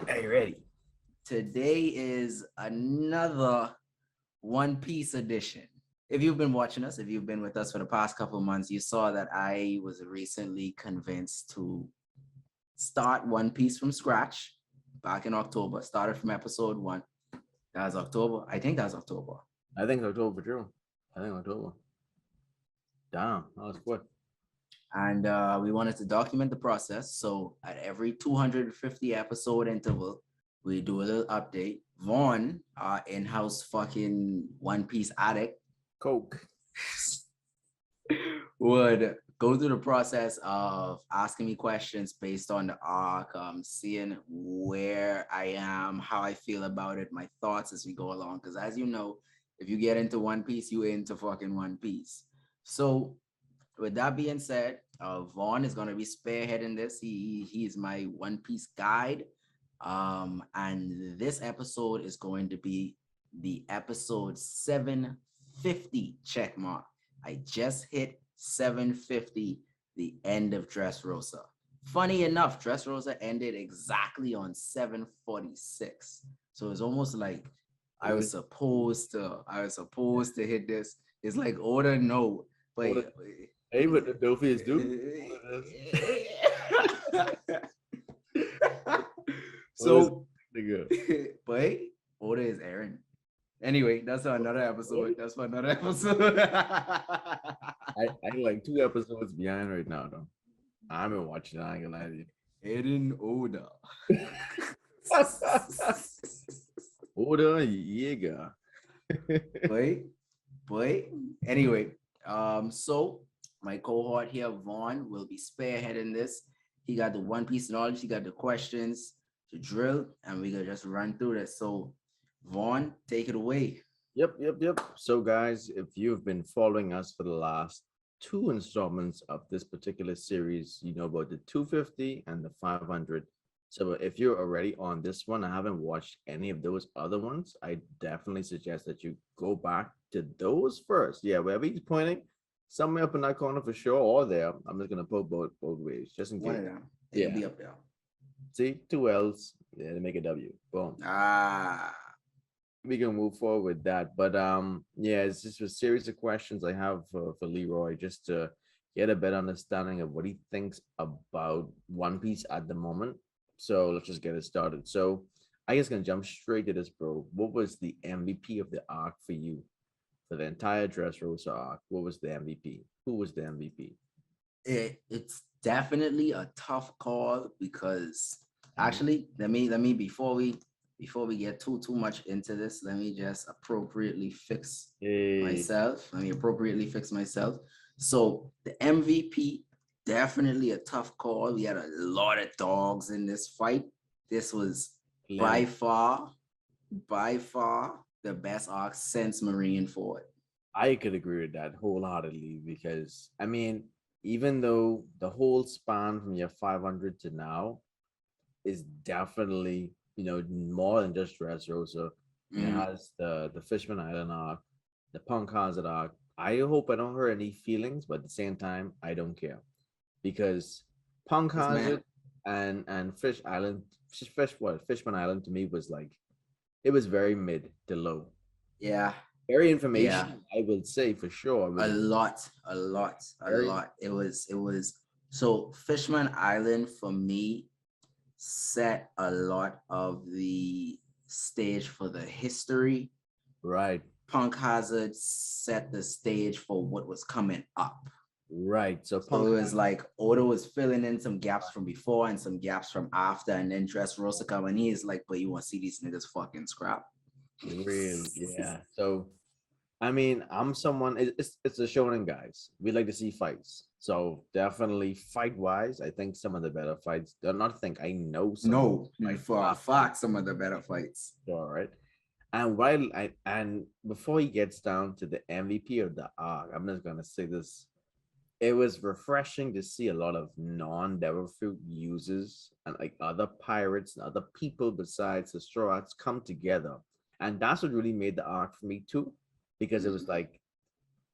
Hey, ready? Today is another One Piece edition. If you've been watching us, if you've been with us for the past couple of months, you saw that I was recently convinced to start One Piece from scratch back in October. Started from episode 1. That was October. I think that was October. I think October, true. I think October. Damn, that was quick. And we wanted to document the process. So at every 250 episode interval, we do a little update. Vaughn, our in-house fucking One Piece addict, Coke. would go through the process of asking me questions based on the arc, seeing where I am, how I feel about it, my thoughts as we go along. Because as you know, if you get into One Piece, you into fucking One Piece. So with that being said, Vaughn is going to be spearheading this. He is my One Piece guide. And this episode is going to be the episode 750 check mark. I just hit 750, the end of Dressrosa. Funny enough, Dressrosa ended exactly on 746. So it's almost like I was supposed to hit this. It's like Oda no. But hey, what the Dofius do? So, but Oda is Aaron. Anyway, that's for another episode. I like 2 episodes behind right now, though. I haven't watched it. I ain't gonna lie to you. Eren Oda. Oda Yeager. Boy. Anyway, so my cohort here, Vaughn, will be spearheading this. He got the One Piece knowledge. He got the questions to drill, and we're gonna just run through this. So, Vaughn, take it away. Yep. So, guys, if you've been following us for the last 2 installments of this particular series, you know about the 250 and the 500. So, if you're already on this one, I haven't watched any of those other ones, I definitely suggest that you go back to those first. Yeah, wherever he's pointing, somewhere up in that corner for sure, or there. I'm just gonna put both ways, just in case. It'll be up there. See, 2 L's, yeah, to make a W. Boom. We can move forward with that. But yeah, it's just a series of questions I have for Leroy, just to get a better understanding of what he thinks about One Piece at the moment. So let's just get it started. So I guess gonna jump straight to this, bro. What was the MVP of the arc for you? For the entire Dressrosa arc, what was the MVP? Who was the MVP? It's definitely a tough call because actually, let me before we get too much into this, let me just appropriately fix myself. So the MVP, definitely a tough call. We had a lot of dogs in this fight. This was by far the best arc since Marineford. I could agree with that wholeheartedly because I mean, even though the whole span from year 500 to now is definitely, more than just Dressrosa. It has the Fishman Island arc, the Punk Hazard arc. I hope I don't hurt any feelings, but at the same time, I don't care because Punk Hazard and Fishman Island to me was like, it was very mid to low. Yeah. Very information, I will say for sure. A lot. It was so Fishman Island for me set a lot of the stage for the history. Right. Punk Hazard set the stage for what was coming up. Right. So it was like Oda was filling in some gaps from before and some gaps from after, and then Dressrosa come and he is like, but you want to see these niggas fucking scrap. Really? Yeah. So I mean, I'm someone, it's a shonen, guys. We like to see fights. So definitely fight wise, I think some of the better fights. I know some. No, for a fact, some of the better fights. All right. And before he gets down to the MVP of the arc, I'm just gonna say this. it was refreshing to see a lot of non-devil fruit users and like other pirates and other people besides the straw hats come together, and that's what really made the arc for me too, because it was Mhm.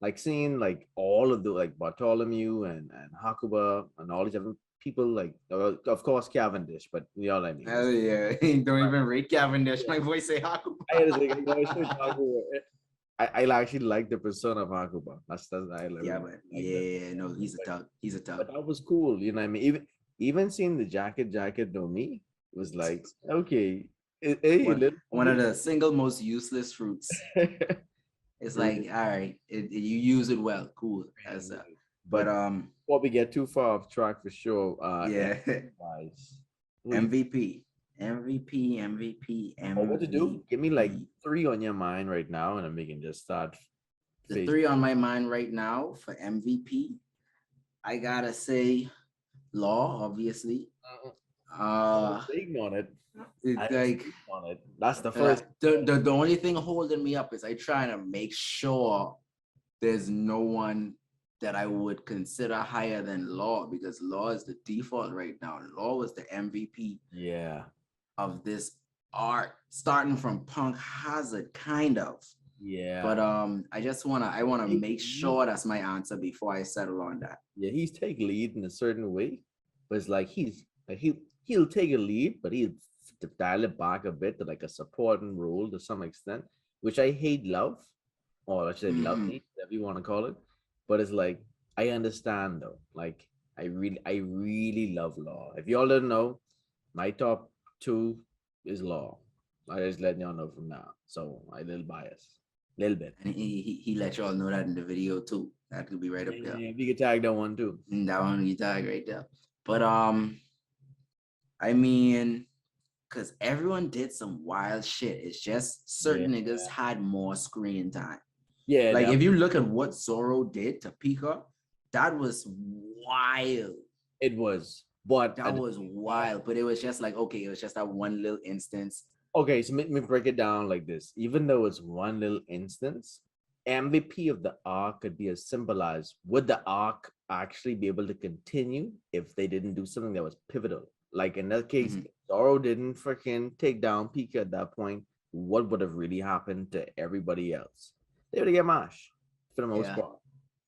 like seeing like all of the like Bartholomew and Hakuba and all these other people, like of course Cavendish, but you know what I mean. Hell yeah. Don't even rate Cavendish. My voice say I Hakuba. was like, I should Hakuba. I actually like the persona of Hakuba. That's I Yeah, really but like that. yeah, no, he's a But tug. He's a tug. but that was cool. You know what I mean? Even seeing the jacket no me was like, okay, hey, One little one of the single most useless fruits. It's like, really, all right, you use it well, cool. That's really. but But before we get too far off track for sure, yeah. wise, who you MVP, MVP, MVP, or what to do? Give me like MVP. three on your mind right now, and then we can just start The face. three on my mind right now for MVP, I gotta say Law, obviously. I was Uh waiting on it. I it was like waiting on it. That's the first. the only thing holding me up is I trying to make sure there's no one that I would consider higher than Law, because Law is the default right now. Law was the MVP Yeah, of this art, starting from Punk Hazard, kind of. yeah. But I wanna Take make lead. sure that's my answer before I settle on that. Yeah, he's take lead in a certain way, but it's like he's like he'll take a lead, but he'll dial it back a bit to like a supporting role to some extent, which I hate love, or I should say love Hmm. hate, whatever you want to call it. But it's like I understand though. Like I really love Law. If y'all didn't know, my top two is Law. I just letting y'all know from now. So I little biased. Little bit. And he let y'all know that in the video too. That could be right up there. Yeah, we could tag that one too. That one you tag right there. But I mean, because everyone did some wild shit. It's just Yeah. certain niggas had more screen time. Yeah, Like that if you look at what Zoro did to Pika, that was wild. it was. But That at the was same time, wild. But it was just like, okay, it was just that one little instance. okay, so let me break it down like this. Even though it's one little instance, MVP of the arc could be as simple as would the arc actually be able to continue if they didn't do something that was pivotal? Like in that case, Mhm. if Zoro didn't freaking take down Pika at that point, what would have really happened to everybody else? They would have get mashed for the most Yeah, part.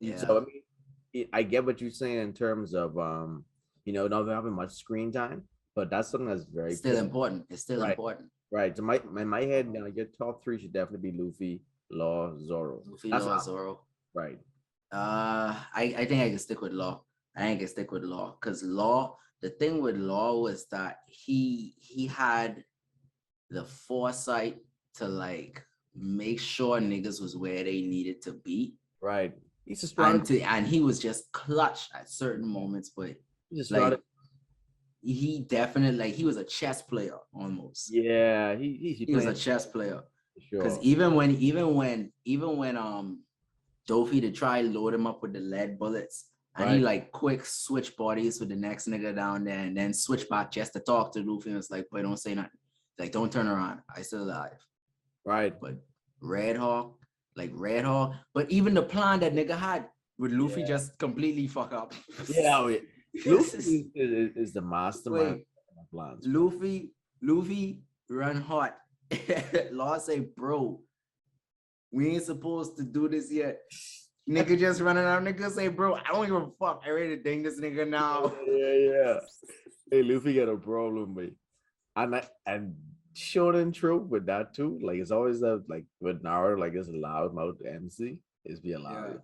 yeah. So I mean, I get what you're saying in terms of not having much screen time, but that's something that's very It's still pivotal. important. It's still Right. important. Right. So in my head, now your top three should definitely be Luffy, Law, Zoro. Luffy That's Law how, Zoro. right. I think I can stick with Law. I think I can stick with Law because Law. The thing with Law was that he had the foresight to like make sure niggas was where they needed to be, Right. He's a strategy. and he was just clutch at certain moments, but He's a like strategy. he definitely like he was a chess player almost. Yeah, he He was playing a chess player for because sure. even when Dofi to try load him up with the lead bullets, and he Right. like quick switch bodies with the next nigga down there, and then switch back just to talk to Luffy. And it's like, but don't say nothing. Like, don't turn around. I still alive. Right. But Red Hawk, like Red Hawk, but even the plan that nigga had with Luffy Yeah. just completely fuck up. Yeah. Luffy is the mastermind Wait, of plans, bro. Luffy run hot. Law say, bro, we ain't supposed to do this yet. Nigga just running out. Nigga say, bro, I don't give a fuck. I ready to ding this nigga now. Yeah. Hey, Luffy got a problem, mate. And short and true with that too. Like it's always that like with Naruto, like it's a loudmouth MC is be Yeah, hilarious.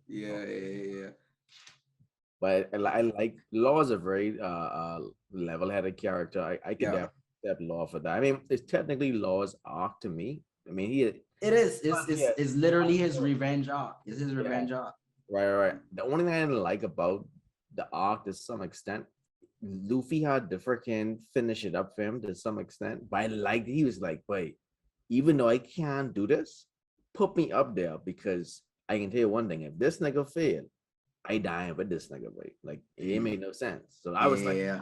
yeah, yeah, But I like Law is a very level-headed character. I could yeah. definitely accept Law for that. I mean, it's technically Law's arc to me. I mean, It is. yeah, It's literally his revenge arc. It's his yeah, revenge arc. right. The only thing I didn't like about the arc to some extent, Luffy had to freaking finish it up for him to some extent. But I liked he was like, wait, even though I can't do this, put me up there because I can tell you one thing: if this nigga fail, I dying with this nigga, wait. Like it Mm. made no sense. So I was like, Yeah,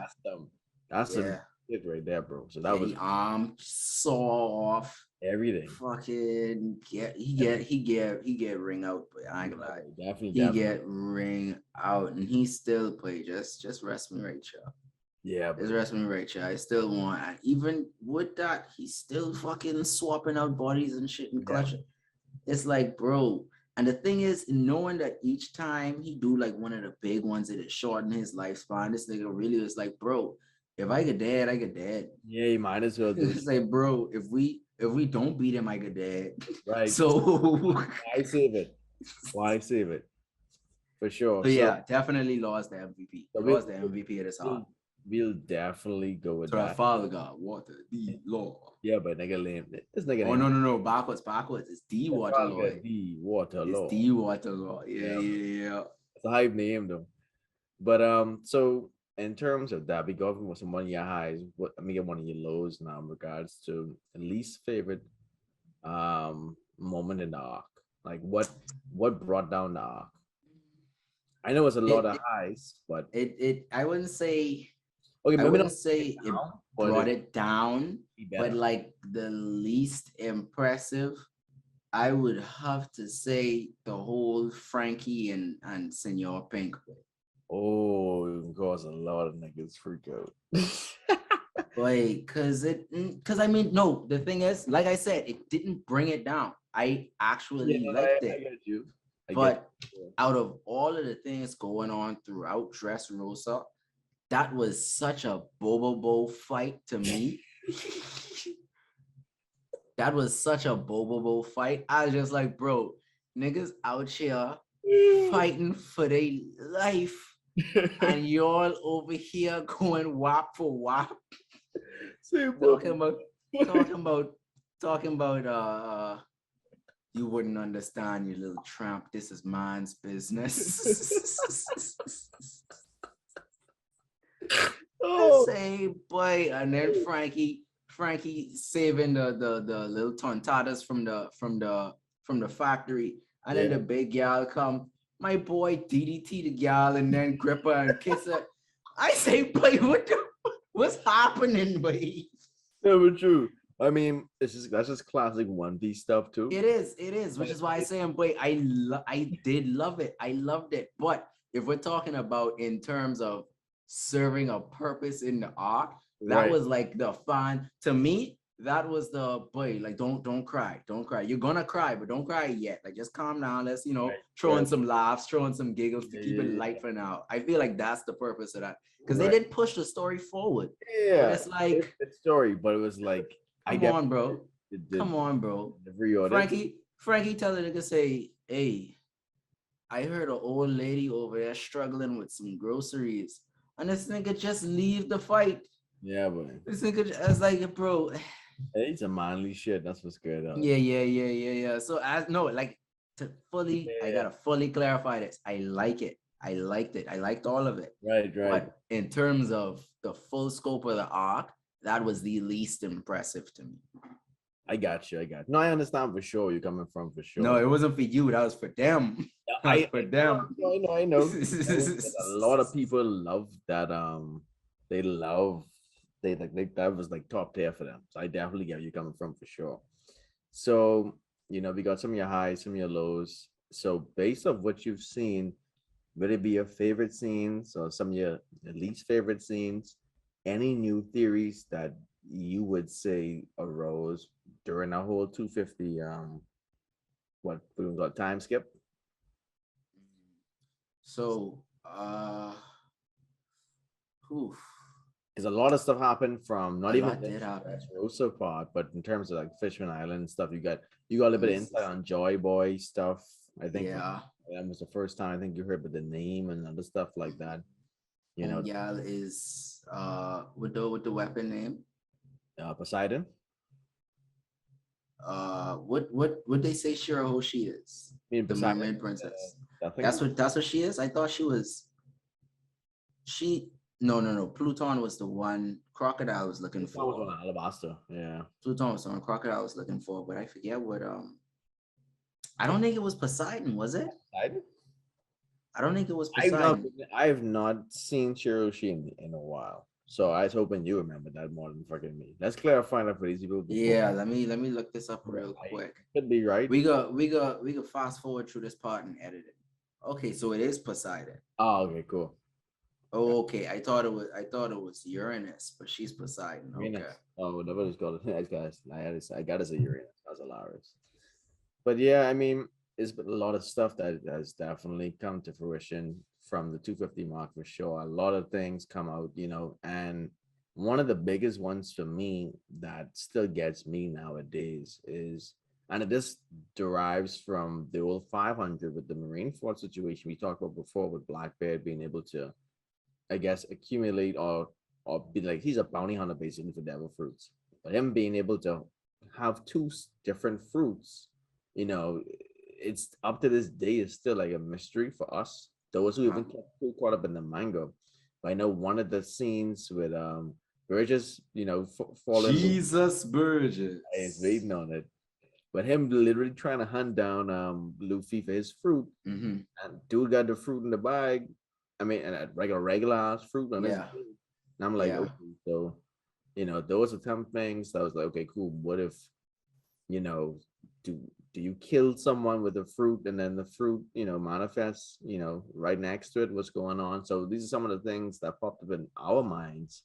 that's some yeah, shit right there, bro. So that yeah. was He arm saw off. everything. fucking get he get ring out, but I ain't Yeah, gonna lie. but definitely, He definitely. get ring out and he still play. Just rest me right, y'all. Yeah, Just but rest me right, y'all. I still want, and even with that, he's still fucking swapping out bodies and shit and yeah. clutching. It's like, bro. And the thing is, knowing that each time he do like one of the big ones, it shorten his lifespan. This nigga really was like, bro, if I get dead, I get dead. Yeah, you might as well do It's shit. like, bro, if we don't beat him, I get dead. Right. So, Why save it? Why save it? For sure. so yeah, definitely lost the MVP. So Lost the MVP of this hard. we'll, we'll definitely go with that. Trafalgar, water, the law. Yeah, but nigga lame. This nigga Oh name no, backwards. It's the water law. Trafalgar D It's Waterloo. the water law. Yeah, Yeah, man. yeah, yeah. It's a hype name though. But so in terms of that, we go from some one of your highs. What let me get one of your lows now in regards to least favorite moment in the arc. Like what brought down the arc? I know it's a lot It, of it highs, but I wouldn't say okay, I maybe wouldn't not say it down, but brought it it down, be but better. like the least impressive, I would have to say the whole Frankie and Senor Pink. Oh, it can cause a lot of niggas freak out. Like, cause I mean, no, the thing is, like I said, it didn't bring it down. I Yeah, actually liked I it. get you. I get But you. out of all of the things going on throughout Dressrosa, that was such a Bobo fight to me. That was such a Bobo fight. I was just like, bro, niggas out here fighting for their life, and y'all over here going whop for whop, See, talking bro. about, talking about, talking about, you wouldn't understand, you little tramp. This is man's business. I Oh, say, boy, and then Frankie saving the little tontadas from the factory, and then yeah. the big gal come, my boy DDT the gal, and then grip her and kiss her. I say, boy, what's happening, boy? Yeah, but true. I mean, it's just that's just classic One Piece stuff too. It is, But which is why I say, boy, I did love it. I loved it. But if we're talking about in terms of serving a purpose in the arc, that right. was like the fun to me. That was the boy. Like, don't cry, don't cry. You're gonna cry, but don't cry yet. Like, just calm down. Let's Right. throw in Right. some laughs, throw in some giggles to Yeah, keep it yeah, light yeah. for now. I feel like that's the purpose of that because they Right. did push the story forward. But Yeah. it's It's like, a story, but it was like I come get on, bro. the Come on, bro. the reorder. Frankie tell the nigga say, hey, I heard an old lady over there struggling with some groceries. And this nigga just leave the fight. Yeah, but This nigga I was like, bro, it's a manly shit. That's what's good. yeah. So as no, like I Yeah. gotta fully clarify this. I like it. I liked it. I liked all of it. Right. Right. But in terms of the full scope of the arc, that was the least impressive to me. I got you. I got you. No, I understand for sure. You're coming from for No, sure. it wasn't for you. That was for them. That was for them. I know. A lot of people love that. They love they that was like top tier for them. So I definitely get where you're coming from for sure. So we got some of your highs, some of your lows. So based off what you've seen, would it be your favorite scenes or some of your least favorite scenes? Any new theories that you would say arose during our whole 250 what we got time skip? So, oof, Because a lot of stuff happened from a not even lot did this happen. Rosa part, but in terms of like Fishman Island and stuff, you got a little bit of insight on Joy Boy stuff. I think Yeah, that was the first time I think you heard about the name and other stuff like that. You know, Gal is with the weapon name. Poseidon. What they say Shirahoshi is? I mean The Poseidon. mermaid princess. I think That's what she is. I thought she no. Pluton was the one Crocodile was looking that was one for. of Alabaster. Yeah. Pluton was the one Crocodile was looking for, but I forget what I don't think it was Poseidon, was it? Poseidon? I don't think it was I've not Poseidon. I've not seen Shiroshi in a while. So I was hoping you remember that more than fucking me. Let's clarify that for these people before. Yeah, let me look this up real I quick. could be right. We go fast forward through this part and edit it. Okay, so it is Poseidon. Oh, okay, cool. Oh, okay. I thought it was Uranus, but she's Poseidon. Okay. Uranus. Oh, nobody's got it. I got to say Uranus. That's hilarious. But yeah, I mean, it's been a lot of stuff that has definitely come to fruition from the 250 mark for sure. A lot of things come out, and one of the biggest ones for me that still gets me nowadays is, and this derives from the old 500 with the Marineford situation we talked about before with Blackbeard being able to, I guess, accumulate or be like he's a bounty hunter basically for devil fruits. But him being able to have different fruits, it's up to this day is still like a mystery for us. Those who Uh-huh. even kept too caught up in the manga. But I know one of the scenes with Burgess, falling the Jesus is Burgess. waiting on it. But him literally trying to hunt down Luffy for his fruit, Mm-hmm. and dude got the fruit in the bag. I mean, and a regular ass fruit on his Yeah. bag. And I'm like, Yeah. okay, so those are some things that I was like, okay, cool. What if, you know, do you kill someone with a fruit and then the fruit, manifests, right next to it? What's going on? So these are some of the things that popped up in our minds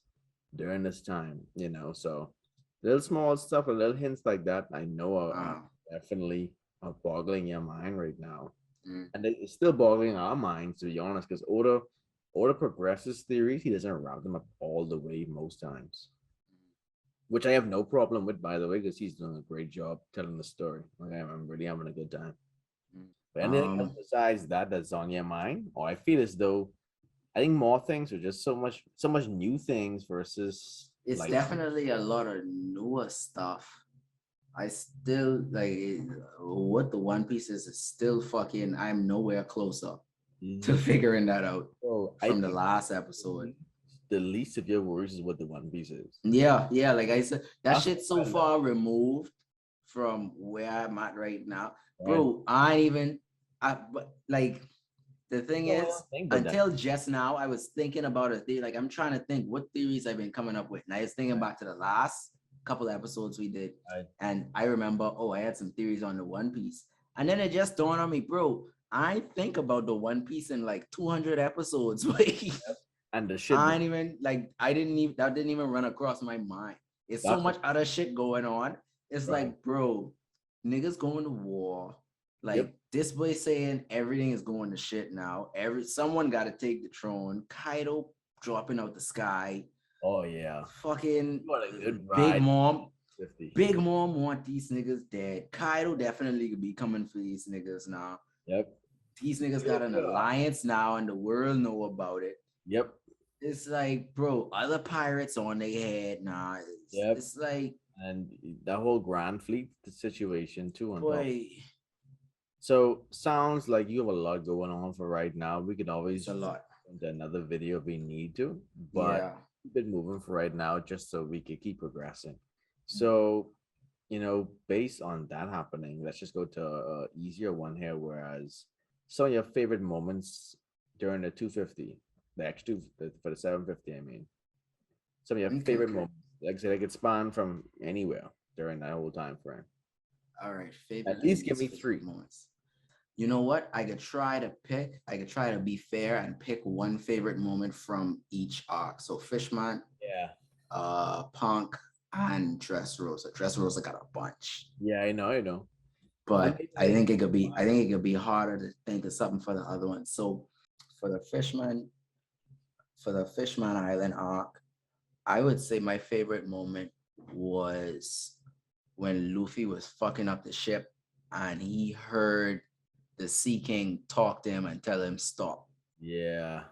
during this time, So little small stuff, a little hints like that, I know are Uh, definitely boggling your mind right now, mm. and it's still boggling our minds to be honest, because Oda progresses theories. He doesn't route them up all the way most times, which I have no problem with, by the way, because he's doing a great job telling the story. Okay, I'm really having a good time. But anything else Um, besides that that's on your mind? Or I feel as though I think more things are just so much new things versus it's like definitely a lot of newer stuff. I still like what the One Piece is still fucking. I'm nowhere closer to figuring that out so I from the think last episode. the least of your worries is what the One Piece is. Yeah, yeah, like I said, that That's shit's what so I love. far removed from where I'm at right now. Right? Bro, I ain't even but like the thing No, I is, don't think about that. until just now, I was thinking about a theory. Like I'm trying to think what theories I've been coming up with. And I was thinking Right? back to the last couple of episodes we did. Right? And I remember, oh, I had some theories on the One Piece. And then it just dawned on me, bro, I think about the One Piece in like 200 episodes. Like And the shit I ain't even like that didn't even run across my mind. It's so that's much what other shit going on. It's right. like, bro, niggas going to war. Yep. Like this boy saying everything is going to shit now. Someone got to take the throne. Kaido dropping out the sky. Oh yeah. Fucking What a good Big ride. Mom. 50. Big Mom want these niggas dead. Kaido definitely could be coming for these niggas now. Yep. These niggas got an Yeah. alliance now, and the world know about it. Yep. It's like, bro, other pirates on their head. Nah, it's, Yep. it's like, And the whole Grand Fleet situation too on top. boy, So sounds like you have a lot going on for right now. We could it's always a lot. into another video if we need to, but Yeah. keep it moving for right now just so we could keep progressing. So, based on that happening, let's just go to a easier one here. Whereas some of your favorite moments during the 250, the X2 for the 750, I mean, some of your Okay, favorite okay. moments, like I said, they could span from anywhere during that whole time frame. All right. At Favorite, let me least give guess, me favorite three. moments. You know what? I could try to be fair and pick one favorite moment from each arc. So Fishman, Yeah. Punk, and Dressrosa. Dressrosa got a bunch. Yeah, I know, I know. And But maybe I I think need it could be I five. think it could be harder to think of something for the other one. So for the Fishman, for the Fishman Island arc, I would say my favorite moment was when Luffy was fucking up the ship and he heard the Sea King talk to him and tell him stop. Yeah.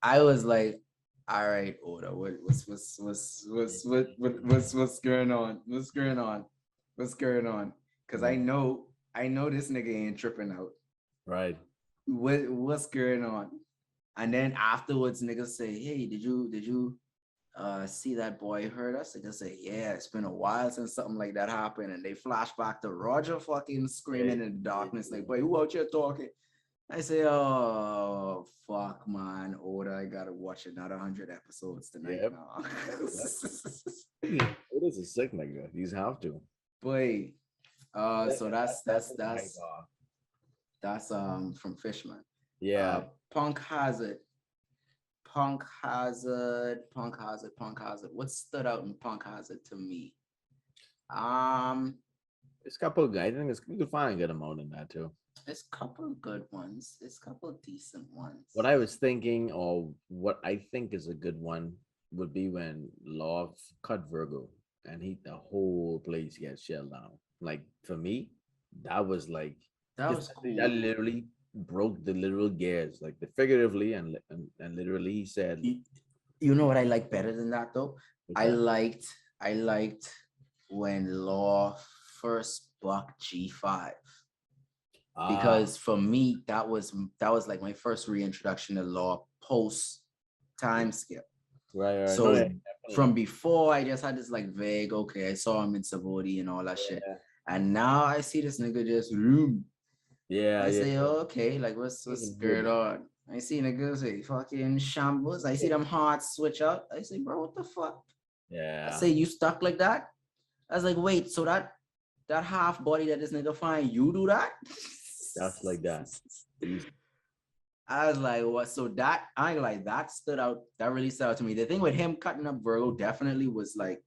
I was like, all right, Oda, what's going on? What's going on? What's going on? Cause Mm, I know this nigga ain't tripping out. right. What's going on? And then afterwards, niggas say, hey, did you see that boy hurt us? They just say, yeah, it's been a while since something like that happened. And they flash back to Roger fucking Yeah, screaming in the yeah, darkness, yeah. like, boy, who out here talking? I say, oh fuck, man, Oda, I gotta watch another 100 episodes tonight Yep. now. Yep. It is a sick nigga. You have to. Boy, That, so that's definitely the high bar. that's from Fishman. Yeah. Punk Hazard, Punk Hazard. What stood out in Punk Hazard to me? Um, It's a couple of guys. I think you can find a good amount in that too. there's a couple good ones. There's a couple decent What ones. I was thinking, or what I think is a good one, would be when Love cut Virgo and the whole place gets shelled down. Like for me, that was like, That because was that cool. literally broke the literal gears, like the figuratively and literally. He said, You, you know what I like better than that though? "What's I that?" liked I liked when Law first bucked G5 Ah, because for me that was like my first reintroduction to Law post yeah, time skip. right, right. No, yeah, So definitely. from before I just had this like vague, okay, I saw him in Savodi and all that shit. Yeah, And now I see this nigga just yeah, I yeah. say, oh, okay, like what's Even good. going on? I see niggas say fucking shambles. I see them hearts switch out. I say, bro, what the fuck? I Yeah, say, you stuck like that? I was like, wait, so that half body that this nigga find, you do that? that's like that. Easy. I was like, what? So that I ain't like that stood out. That really stood out to me. The thing with him cutting up Virgo definitely was like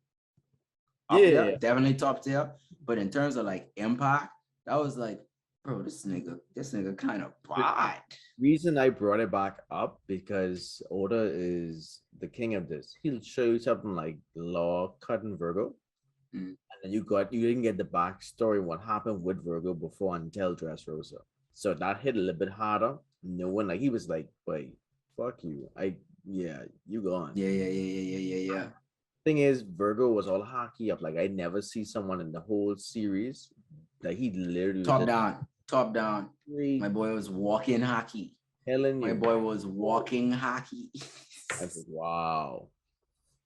up Yeah, there, definitely top tier. But in terms of like impact, that was like, bro, this nigga kind of the bad. reason I brought it back up because Oda is the king of this. He'll show you something like Law, Cut, and Virgo, Mm. and then you didn't get the backstory what happened with Virgo before until Dressrosa. So that hit a little bit harder. No one like he was like, wait, fuck you. Yeah, you gone. Yeah. Thing is, Virgo was all hockey up. Like I never see someone in the whole series that he literally was Top just down, top down. My really boy was walking hockey. telling My you. boy was walking hockey. I said, wow.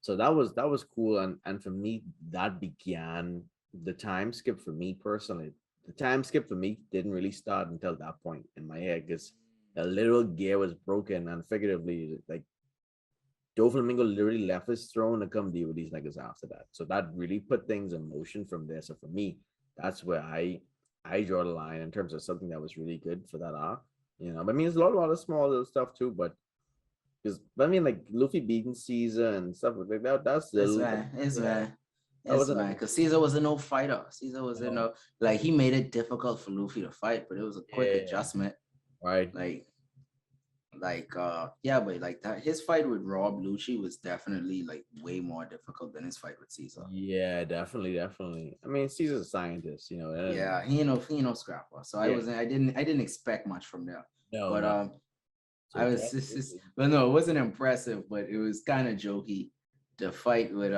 So that was cool, and for me that began the time skip for me personally. The time skip for me didn't really start until that point in my head because the little gear was broken and figuratively like Doflamingo literally left his throne to come deal with these niggas after that. So that really put things in motion from there. So for me, that's where I draw the line in terms of something that was really good for that arc. You know, but I mean, there's a lot of small little stuff too. But because I mean, like Luffy beating Caesar and stuff like that. That's It's little. man, it's Yeah, man, that it's wasn't man. like Because Caesar was a no fighter. Caesar was a no. no like he made it difficult for Luffy to fight, but it was a quick Yeah, adjustment. right. Like yeah, but like that his fight with Rob Lucci was definitely like way more difficult than his fight with Caesar. Yeah, definitely, definitely. I mean, Caesar's a scientist, you know. And Yeah, he ain't no scrapper. So yeah, I didn't expect much from there. no, But no. So I was but no, it wasn't impressive, but it was kind of jokey. The fight with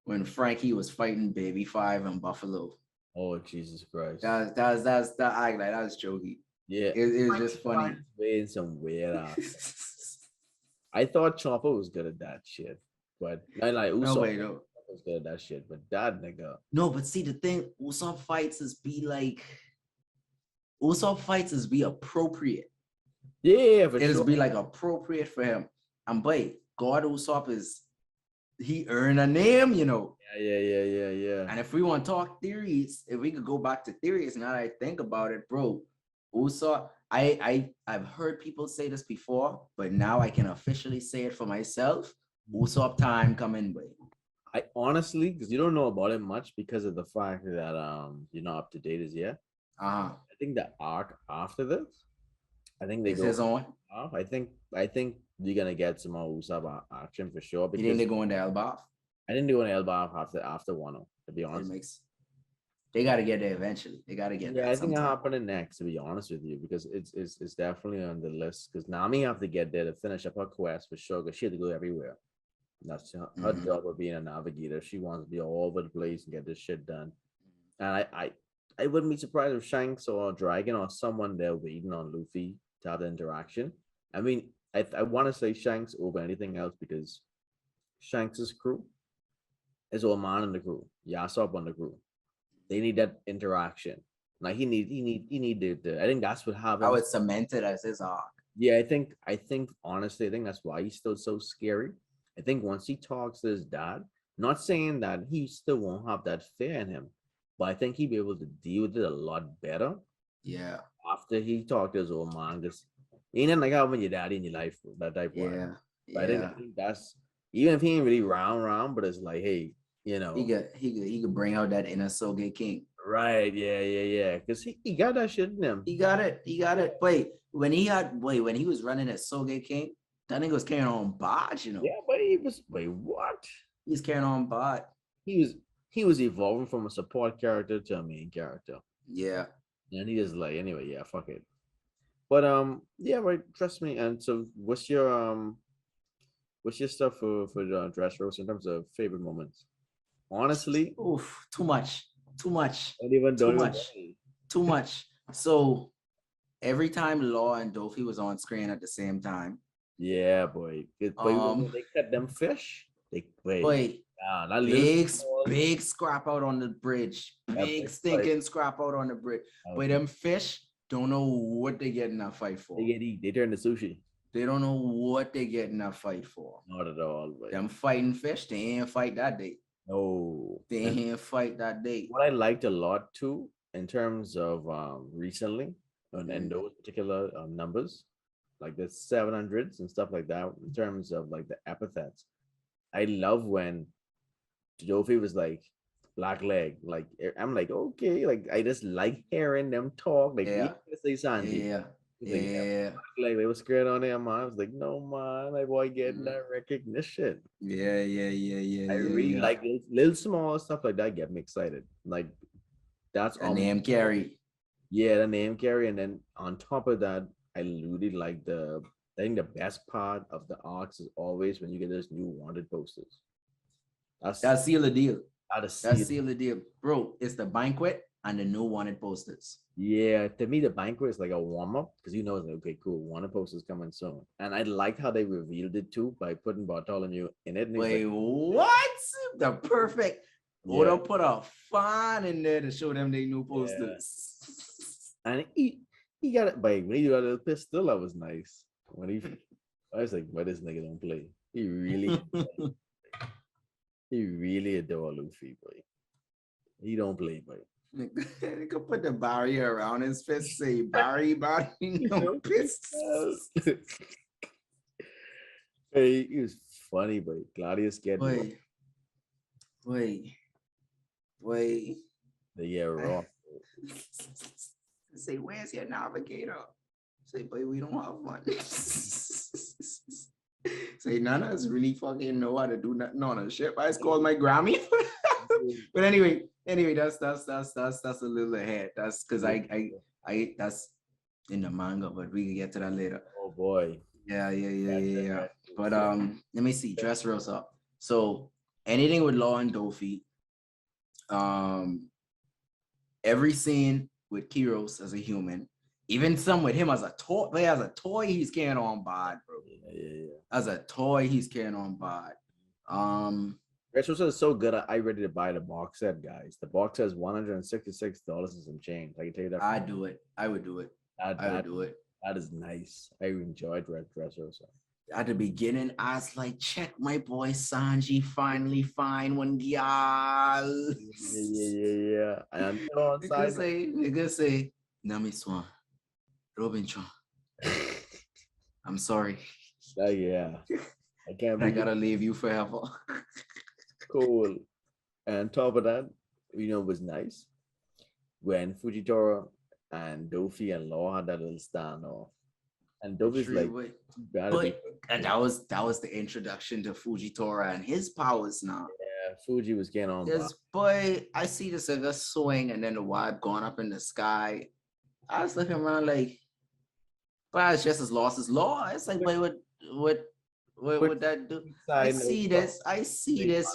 when Frankie was fighting Baby Five and Buffalo. oh Jesus Christ. That I like that was jokey. Yeah, It was just Frankie funny. finds way in some weird ass. I thought Chopper was good at that shit, but like No Usopp way though. was good at that shit, but that nigga, No, but see the thing, Usopp fights is be appropriate. yeah, for It is sure. be like appropriate for him. And boy, God Usopp is he earned a name, you know. Yeah. And if we want to talk theories, if we could go back to theories, now that I think about it, bro, Usopp, I've heard people say this before, but now I can officially say it for myself. Usopp time coming, boy. I honestly, because you don't know about it much because of the fact that you're not up to date as yet. Uh-huh. I think the arc after this, I think they Is go his own? off. I think you're gonna get some more Usopp action for sure You think because they're going to Elbaf? I didn't do an Elbow after Wano, to be It honest. makes they gotta get there eventually. They gotta get there Yeah, I at think some it time. happening next, to be honest with you, because it's definitely on the list. Because Nami have to get there to finish up her quest for sure. Because she had to go everywhere. That's her Mm-hmm. job of being a navigator. She wants to be all over the place and get this shit done. And I wouldn't be surprised if Shanks or Dragon or someone there waiting on Luffy to have the interaction. I mean, I want to say Shanks over anything else because Shanks's crew is all man in the crew, Yasop on the crew. They need that interaction. Like he needed the, I think that's what I happened. would cement it as his arc. Yeah, I think honestly, I think that's why he's still so scary. I think once he talks to his dad, not saying that he still won't have that fear in him, but I think he'd be able to deal with it a lot better Yeah, after he talked to his old man. Because ain't nothing like having your daddy in your life, that type of way. yeah, But I yeah. think that's, even if he ain't really round, but it's like, hey, you He know, could he could bring out that inner Soge King. right, yeah. Because he got that shit in him. He got it. He got it. Wait, when he was running as Soge King, that nigga was carrying on bot, you know. Yeah, but he was, wait, what? He's carrying on bot. He was he was evolving from a support character to a main character. Yeah. And he just like, anyway, yeah, fuck it. But yeah, right, trust me. And so what's your stuff for the dress roast in terms of favorite moments? Honestly, Oof, too much. Too much. Too don't even much. Too much. So every time Law and Dofi was on screen at the same time, yeah, boy. But when um, they cut them fish, they wait. boy, Ah, that little big small, big scrap out on the bridge. that Big big fight. stinking scrap out on the bridge. Oh, But them fish don't know what they get in that fight they for. get eat. They turn to sushi. They don't know what they get in that fight for. Not at all, but Them fighting fish, they ain't fight that day. no. They And ain't fight that day. what I liked a lot too, in terms of recently, and Mm. those particular numbers, like the 700s and stuff like that, in terms of like the epithets, I love when Jofi was like black leg. Like I'm like, okay, like I just like hearing them talk. Like Yeah, even if they say Sanji. yeah, He's like, yeah, yeah, like they were scared on their man. I was like, no man, my boy getting mm, that recognition. yeah, I really yeah. like little small stuff like that get me excited. Like that's A almost name carry. yeah, the name carry, and then on top of that, I really like the. I think the best part of the arcs is always when you get those new wanted posters. That's That's seal the deal. how to That's see it. seal the deal. Bro, it's the banquet and the new wanted posters. Yeah, to me, the banquet is like a warm up because you know it's like, okay, cool. Wanted posters coming soon, and I liked how they revealed it too by putting Bartholomew in it, and he's like, Wait, what? The perfect. yeah, Oda put a fine in there to show them they new yeah, posters. and he got it. But when he got a little pistol, that was nice. When he, I was like, why this nigga don't play? He really adore Luffy, boy. He don't play, boy. They could put the barrier around his fist, say Barry, You no know? piss. Hey, he was funny, but Claudius getting raw. Wait, wait, wait. They get raw. Say, where's your navigator? Say, but we don't have one. Say, none of us really fucking know how to do nothing on a ship. I just called my Grammy. But anyway, that's a little ahead. That's because I that's in the manga, but we can get to that later. Oh boy. Yeah. But let me see. Dress Rose up. So anything with Law and Dofi, um, every scene with Kiros as a human, even some with him as a toy. Like as a toy, he's carrying on bad, bro. Yeah. As a toy, he's carrying on bad. Retro is so good. I ready to buy the box set, guys. The box set is $166 and some change. I can tell you that. I do it. I would do it. That, I would that, do it. that is nice. I enjoyed Red Dressrosa. At the beginning, I was like, check my boy Sanji finally find one girl. Yeah. And on side, Nigga say, Nami Swan, Robin Chan, I'm sorry. yeah. I can't I be gotta leave you forever. cool. And top of that, was nice when Fujitora and Dofi and Law had that little standoff. And Dofi's like, gotta be. And that was the introduction to Fujitora and his powers now. Yeah, Fuji was getting on. This boy, I see this nigga swing and then the wipe going up in the sky. I was looking around like, but it's just as lost as law. It's like, wait, what would that do? I see this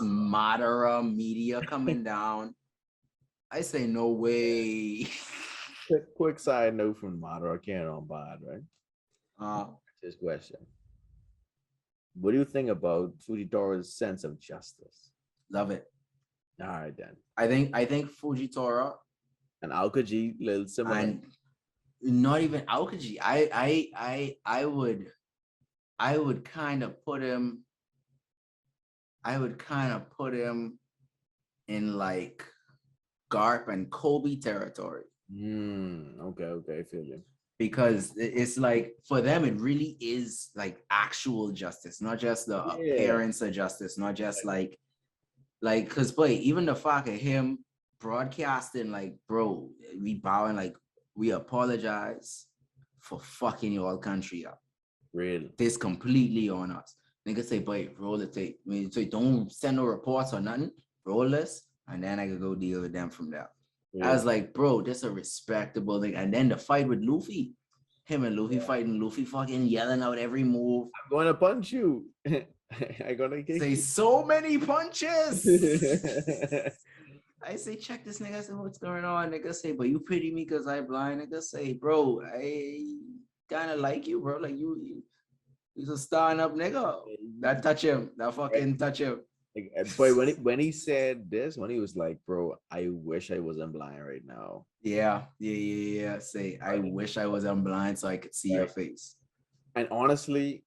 Madara media coming down. I say, no way. quick side note from Madara can't on bad, right? This question. What do you think about Fujitora's sense of justice? Love it. All right then. I think Fujitora And Aokiji, little similar. and not even Aokiji. I would kind of put him. I would kind of put him in like Garp and Kobe territory Okay, okay, I feel you. because it's like for them it really is like actual justice, not just the Yeah. appearance of justice, not just like because boy, even the fact of him broadcasting like, bro, we bowing like we apologize for fucking your country up. Really. This completely on us. Nigga say, boy, roll the tape. I mean, so don't send no reports or nothing. Roll this, and then I could go deal with them from there. I Really. was like, bro, this a respectable thing. And then the fight with Luffy, him and Luffy Yeah. fighting, Luffy fucking yelling out every move. I'm gonna punch you. I'm gonna kick Say you. so many punches. I say, check this nigga. I say, what's going on? Nigga say, but you pity me because I blind. Nigga say, bro, I kind of like you, bro. Like he's a starting up nigga. That touch him. That Right? fucking touch him. But when he said this, when he was like, "Bro, I wish I wasn't blind right now." Yeah. Say, I Right. wish I was on blind so I could see your Right. face. And honestly,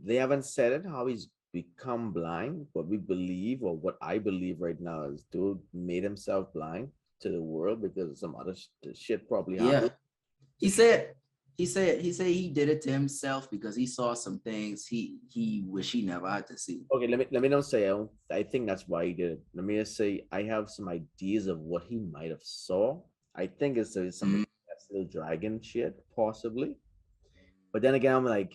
they haven't said it how he's become blind, but we believe, or what I believe right now is, dude made himself blind to the world because of some other shit probably Yeah. happened. He said, he said he did it to himself because he saw some things he wish he never had to see. Okay, let me not say I think that's why he did it. Let me just say I have some ideas of what he might have saw. I think it's some Mm, little dragon shit, possibly. But then again, I'm like,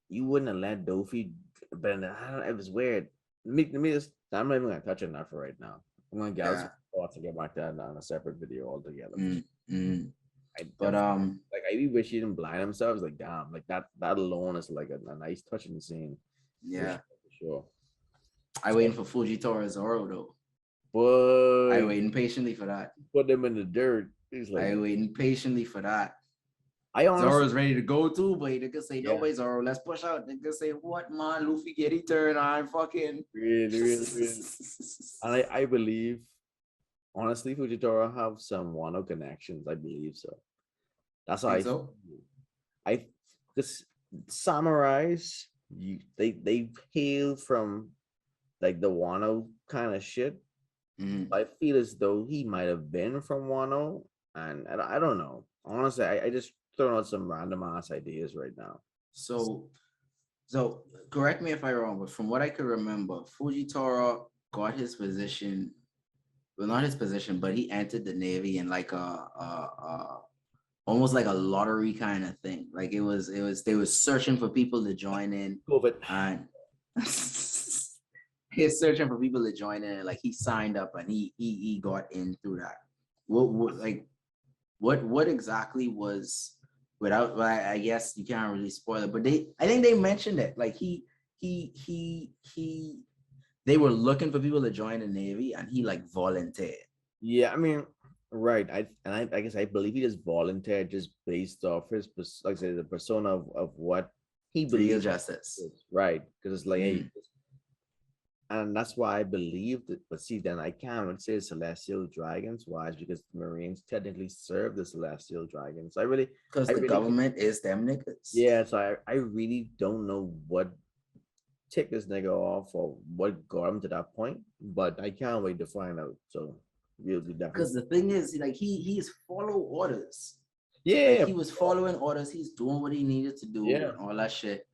you wouldn't have let Dofi, but I don't, it was weird. Let me just, I'm not even gonna touch on that for right now. I'm gonna get some yeah. thoughts and get back to that on a separate video altogether for Mm, sure. mm. I But definitely like. I really wish he didn't blind himself. I was like, damn, like that alone is like a nice touching scene for yeah. sure. For sure. I So, waiting for Fujitora Zoro though. I boy, waiting patiently for that. put them in the dirt. He's like, I waiting patiently for that. I honestly, Zoro's ready to go too, but they could say, no yeah, way, Zoro, let's push out. They could say, what man, Luffy get he turn on fucking. really, really, really. And I believe, honestly, Fujitora have some Wano connections. I believe so. That's how Think I so? feel. I this samurais, they hail from like the Wano kind of shit. Mhm. I feel as though he might have been from Wano, and I don't know. Honestly, I just throwing out some random ass ideas right now. So, so correct me if I'm wrong, but from what I can remember, Fujitora got his position. Well, not his position, but he entered the Navy in like a almost like a lottery kind of thing. Like it was they were searching for people to join in, COVID. and he's searching for people to join in. And like he signed up and he got in through that. What like what exactly was without? Well, I guess you can't really spoil it, but I think they mentioned it. Like he they were looking for people to join the Navy, and he like volunteered. Yeah, I mean, right. I guess I believe he just volunteered just based off his like I said, the persona of what he Real believes justice. is right. Because it's like, hey, Mm. and that's why I believed it. But see, then I can't really say celestial dragons. Why? Is because the Marines technically serve the celestial dragons. Because I the really, government is them niggas. yeah. So I really don't know what ticked this nigga off or what got him to that point. But I can't wait to find out. So we'll be Because definitely. the thing is, like he's follow orders. Like Yeah, he was following orders. He's doing what he needed to do yeah. and all that shit.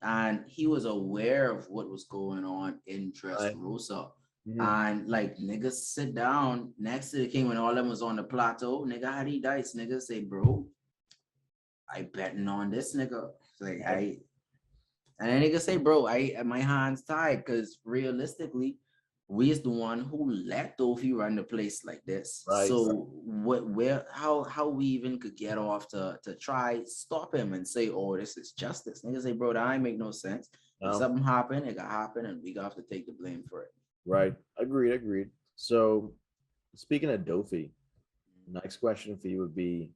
And he was aware of what was going on in Right. Dressrosa. Mhm. And like niggas sit down next to the king when all them was on the plateau. Nigga had he dice. Nigga say, bro, I betting on this nigga. Like Right. and then nigga say, bro, my hands tied because realistically, we is the one who let Dofi run the place like this. Right. So what where how we even could get off to try stop him and say, oh, this is justice. Nigga say, bro, that ain't make no sense. If No. something happen, it got happen and we got to take the blame for it. Right. Agreed. Agreed. So speaking of Dofi, next question for you would be,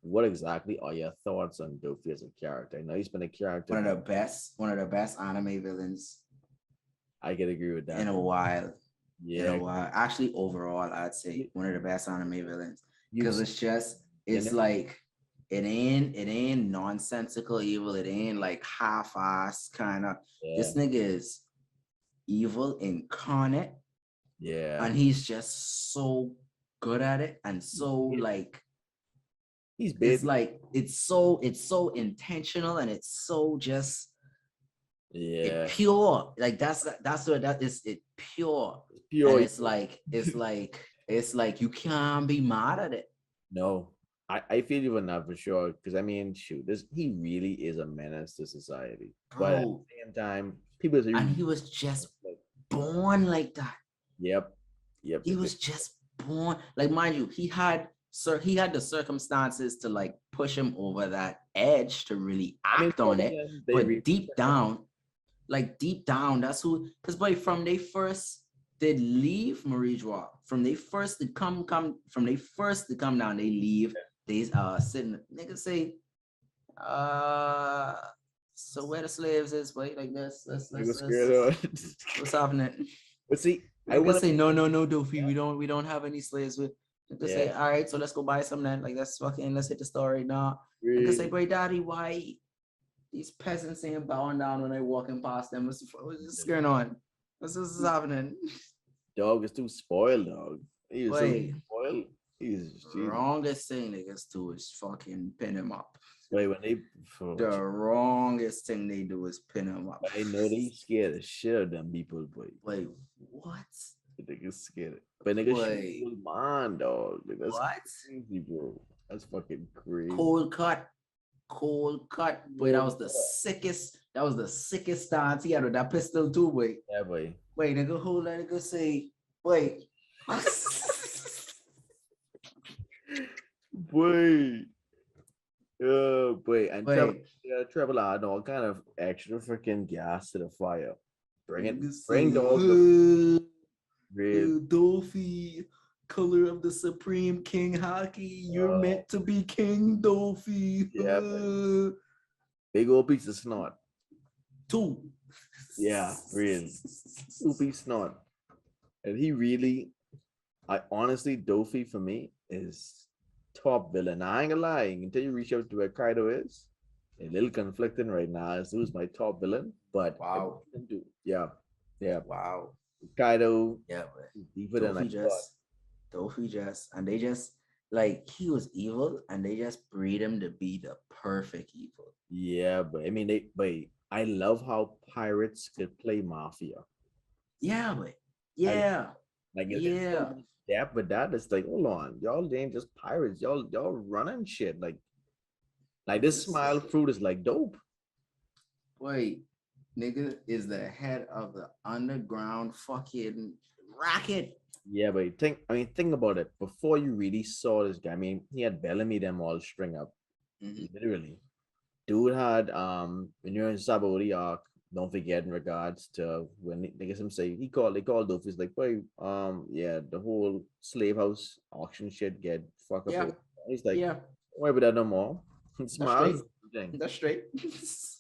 what exactly are your thoughts on Dofi as a character? I know he's been a character One of that the best, one of the best anime villains I can agree with in that. a while. In a Yeah. while. Actually, overall, I'd say one of the best anime villains. You've because seen it, it's innit? like it ain't nonsensical evil. It ain't like half-ass kind of. Yeah, This nigga is evil incarnate, yeah. and he's just so good at it and He's so bait. like He's it's baiting. like it's so intentional and it's so just it Yeah, pure. Like that's what that is. It pure, it's and pure it's evil. like you can't be mad at it, No, I feel you on that for sure. Because I mean, shoot, this he really is a menace to society. But at bro. the same time, people say, And he was just born like that. "Yep, yep." He was just born like, mind you, he had the circumstances to like push him over that edge to really I mean, act some on of it, them they but really deep turn up. down, like deep down, that's who. Because boy, from they first did leave Marie Joie, from they first to come down, they leave. They sitting niggas say, uh, so where the slaves is? Wait, like this. They go scared. What's happening? But see, I Niggas want say, to. no, no, no, Doofy, we don't have any slaves. Niggas say, Yeah, all right, so let's go buy some then. Like let's hit the story. Nah. Niggas say, really, boy, daddy, why these peasants ain't bowing down when they walking past them? What's going on? What's happening? dog is too spoiled, dog. He is so Wait, spoiled. He's Jesus. wrongest thing niggas do is fucking pin him up. Wait, when they, oh, The wrongest thing they do is pin him up. I know they scared the shit out of them people, boy. Wait, what? Niggas scared. But nigga shoot Wait, was mine, dog. Like, that's what? crazy, bro. That's fucking crazy. Cold cut. Cold cut. Boy, Cold that was the cut. sickest. That was the sickest stance he had with that pistol too, boy. Yeah, boy. Wait, nigga, hold that nigga say, wait. Boy. Yeah, boy. And Trevor, Wait. yeah, Trevor, add all kind of extra freaking gas to the fire. Bring it. Nigga Bring say, dog the real. Dolphy, color of the Supreme King Hockey. You're Uh, meant to be King Dolphy. yeah, boy. Big old piece of snot. Two. Yeah, real. Two piece snot. And he really, I honestly, Dofi for me is top villain. I ain't gonna lie, until you reach out to where Kaido is, a little conflicting right now as who's my top villain, but I Wow. do. Yeah, yeah. Wow. Kaido Yeah, but is deeper than I Dolphy thought. just, and they just, like, he was evil and they just breed him to be the perfect evil. Yeah, but I mean, but I love how pirates could play mafia. Yeah, but I yeah, it's so yeah. much depth with that. It's like, hold on, y'all ain't just pirates. Y'all running shit. Like this Niggas smile say, fruit is like dope. wait, nigga is the head of the underground fucking racket. Yeah, but think about it. Before you really saw this guy, I mean, he had Bellamy them all string up, Mhm. literally. Dude had when you're in Sabori arc, don't forget in regards to when niggas him say they called Dofus like, boy, yeah, the whole slave house auction shit get fuck up Yeah, over. He's like, yeah, don't worry about that no more. that's straight. Smiles. Thing. That's straight.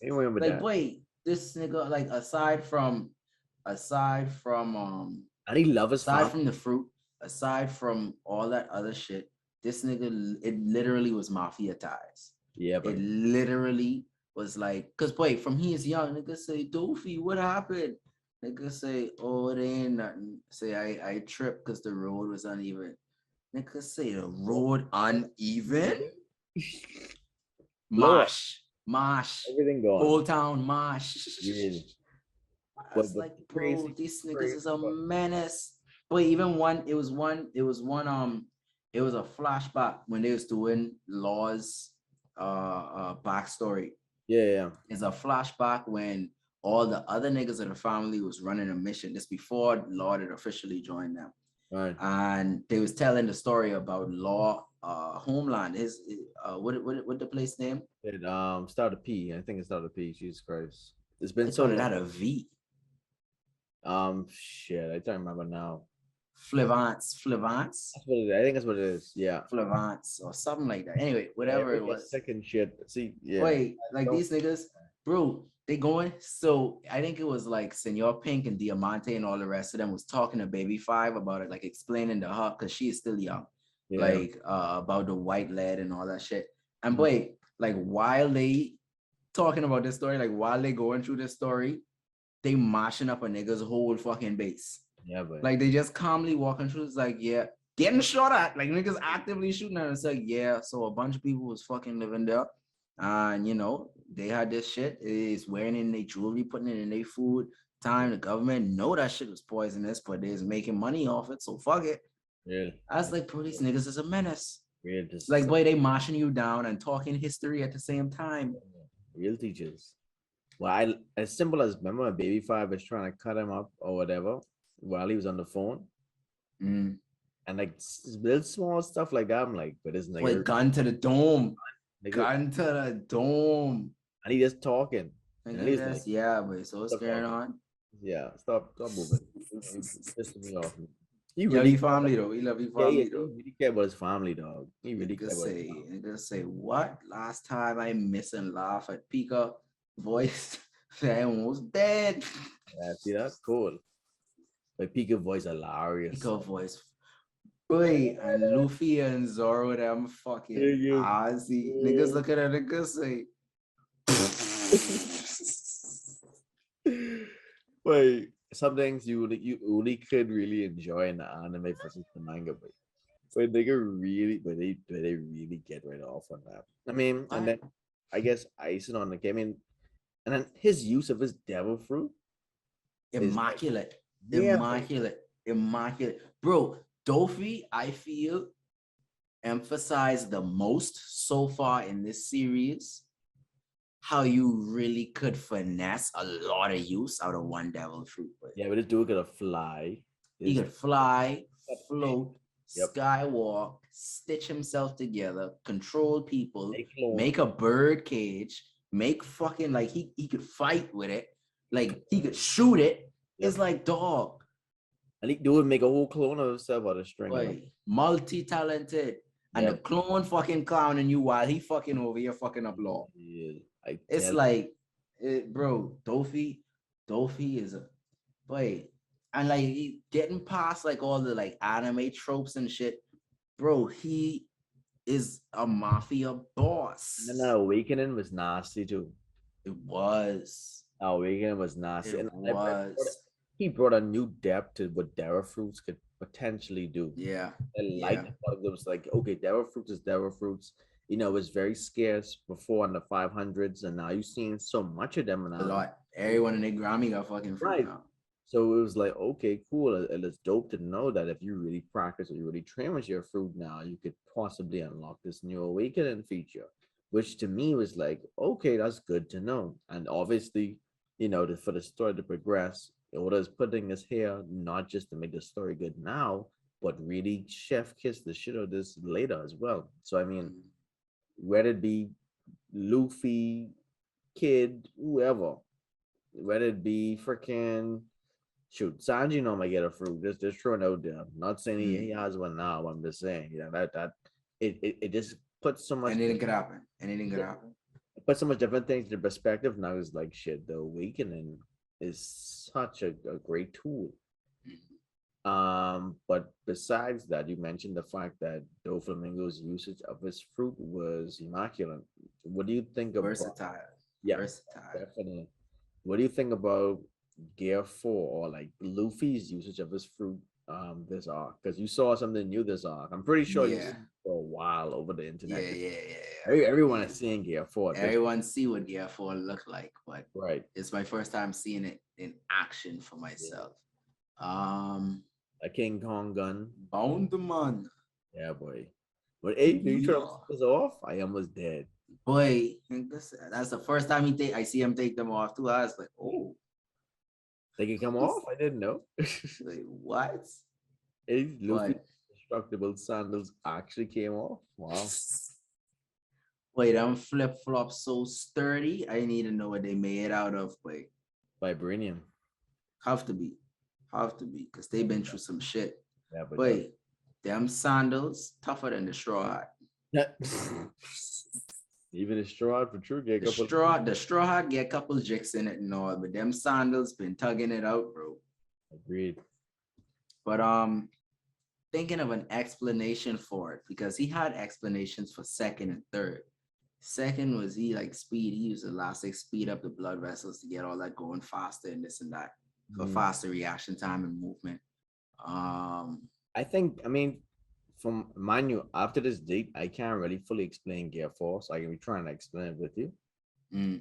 Ain't worry about Like, that. boy, this nigga, like, aside from And he love his aside family. from the fruit, aside from all that other shit, this nigga, it literally was mafia ties. Yeah, It but literally was like, cause wait, from he is young, nigga say, Doofy, what happened? Nigga say, oh, it ain't nothing. Say, I tripped because the road was uneven. Nigga say, the road uneven? blow up, Mosh, everything gone. Old Town Mosh. Really. I was But like, bro, crazy, these niggas crazy. is a But menace. But even it was a flashback when they was doing Law's backstory. yeah, yeah. It's a flashback when all the other niggas of the family was running a mission. This before Law had officially joined them. Right. And they was telling the story about Law homeland. His what the place name? It started P. I think it started P. Jesus Christ. It's been I so thought it long. had a V. Shit, I don't remember now. Flevance, That's what it is. I think that's what it is. Yeah. Flevance, or something like that. Anyway, I whatever always it get was. sick and shit. See, yeah. Wait, like Don't these niggas, bro, they going. So I think it was like Senor Pink and Diamante and all the rest of them was talking to Baby Five about it, like explaining to her because she is still young. Yeah. like about the white lead and all that shit. And Mhm. boy, like while they talking about this story, like while they going through this story, they mashing up a nigga's whole fucking base. Yeah, but Like they just calmly walking through. It's like, yeah, getting shot at. Like niggas actively shooting at. It's like, yeah. So a bunch of people was fucking living there, and they had this shit. Is wearing in their jewelry, putting it in their food. Time the government know that shit was poisonous, but they's making money off it. So fuck it. real, I was like, bro, these niggas is a menace. real, just Like, boy, they marching you down and talking history at the same time. real teachers. Well, I as simple as remember when Baby Five was trying to cut him up or whatever while he was on the phone, Mm. and like little small stuff like that. I'm like, but this Boy, nigga, gun to the dome. nigga, Gun to the dome. and he just talking, and then Nigga, he's like, that's yeah, but so stop scared talking, on. yeah, stop moving. You pissing me off. He He love really your care about, family though. He love your yeah, yeah, family he though. really care about his family, dog. He really Nigga care about his say, family. nigga say, what? Last time I miss and laugh at Pika voice, I almost dead. Yeah, see that? Cool. But Pika voice hilarious. Pika voice. Boy, and Luffy and Zoro, them Yeah, fucking you. Ozzy. Niggas look at a nigga say, Wait, some things you only could really enjoy in the anime versus the manga, but they could really, but they really get right off on that. I mean, and what? then I guess icing on the game, I mean, and then his use of his devil fruit is like, Immaculate. yeah, but Immaculate. Immaculate. Bro, Dofi, I feel, emphasized the most so far in this series how you really could finesse a lot of use out of one devil fruit. But yeah, but this dude gonna fly. he This could fly, yep, float, yep, skywalk, stitch himself together, control people, a clone. make a bird cage, make fucking like he could fight with it, like he could shoot it. It's Yep, like dog, and he do it make a whole clone of himself out of string of like, boy, multi-talented. And the yep, clone fucking clowning you while he fucking over here fucking up law. yeah, I It's tell like, bro, Dofi is a boy, and like getting past like all the like anime tropes and shit, bro. He is a mafia and then boss. that awakening was nasty too. It was, Awakening was nasty, it and was, he brought a new depth to what Dara Fruits could potentially do. yeah, I like yeah, the part that was like, okay, Dara Fruits is Dara Fruits. You know, it was very scarce before in the 500s, and now you're seeing so much of them a now. lot. Everyone in the Grammy got fucking fruit Right. now. So it was like, okay, cool. And it's dope to know that if you really practice or you really train with your fruit now, you could possibly unlock this new awakening feature, which to me was like, okay, that's good to know. And obviously, for the story to progress, Oda is putting this here not just to make the story good now, but really chef kiss the shit out of this later as well. So I mean, Mm. whether it be Luffy, Kid, whoever, whether it be freaking shoot, Sanji might get a fruit. Just throwing it out there. Not saying he Mm. has one now. I'm just saying, that it just puts so much Anything could happen. Anything could happen. put so much different things into perspective. Now it's like shit. The awakening is such a great tool. Mm. But besides that, you mentioned the fact that Doflamingo's usage of his fruit was immaculate. What do you think about? Versatile. Yeah, Versatile. definitely. What do you think about Gear 4 or like Luffy's usage of his fruit this arc? Because you saw something new this arc. I'm pretty sure you Yeah. saw it for a while over the internet. Yeah. Everyone Yeah. is seeing Gear 4 at this Everyone see what Gear 4 look like, but right. it's my first time seeing it in action for Yeah. myself. Um, A King Kong gun. Bound the man. Yeah, boy. But hey, you try to Yeah. flip this off? I almost dead. Boy, that's the first time I see him take them off too. I was like, oh, They can come off? I didn't know. like, what? Hey, Luffy But destructible sandals actually came off. Wow. wait, them flip flops so sturdy. I need to know what they made out of. Wait, Vibranium. have to be, because they've been through some shit. Yeah, but Wait, them sandals tougher than the straw hat. that even a straw for true get a couple. The straw hat get a couple jigs in it and all, but them sandals been tugging it out, bro. Agreed. But thinking of an explanation for it because he had explanations for second and third. Second was he like speed. He used elastic speed up the blood vessels to get all that going faster and this and that for Mm, faster reaction time and movement. Um, I think, I mean, from mind you, after this date, I can't really fully explain Gear 4, so I can be trying to explain it with you. mm,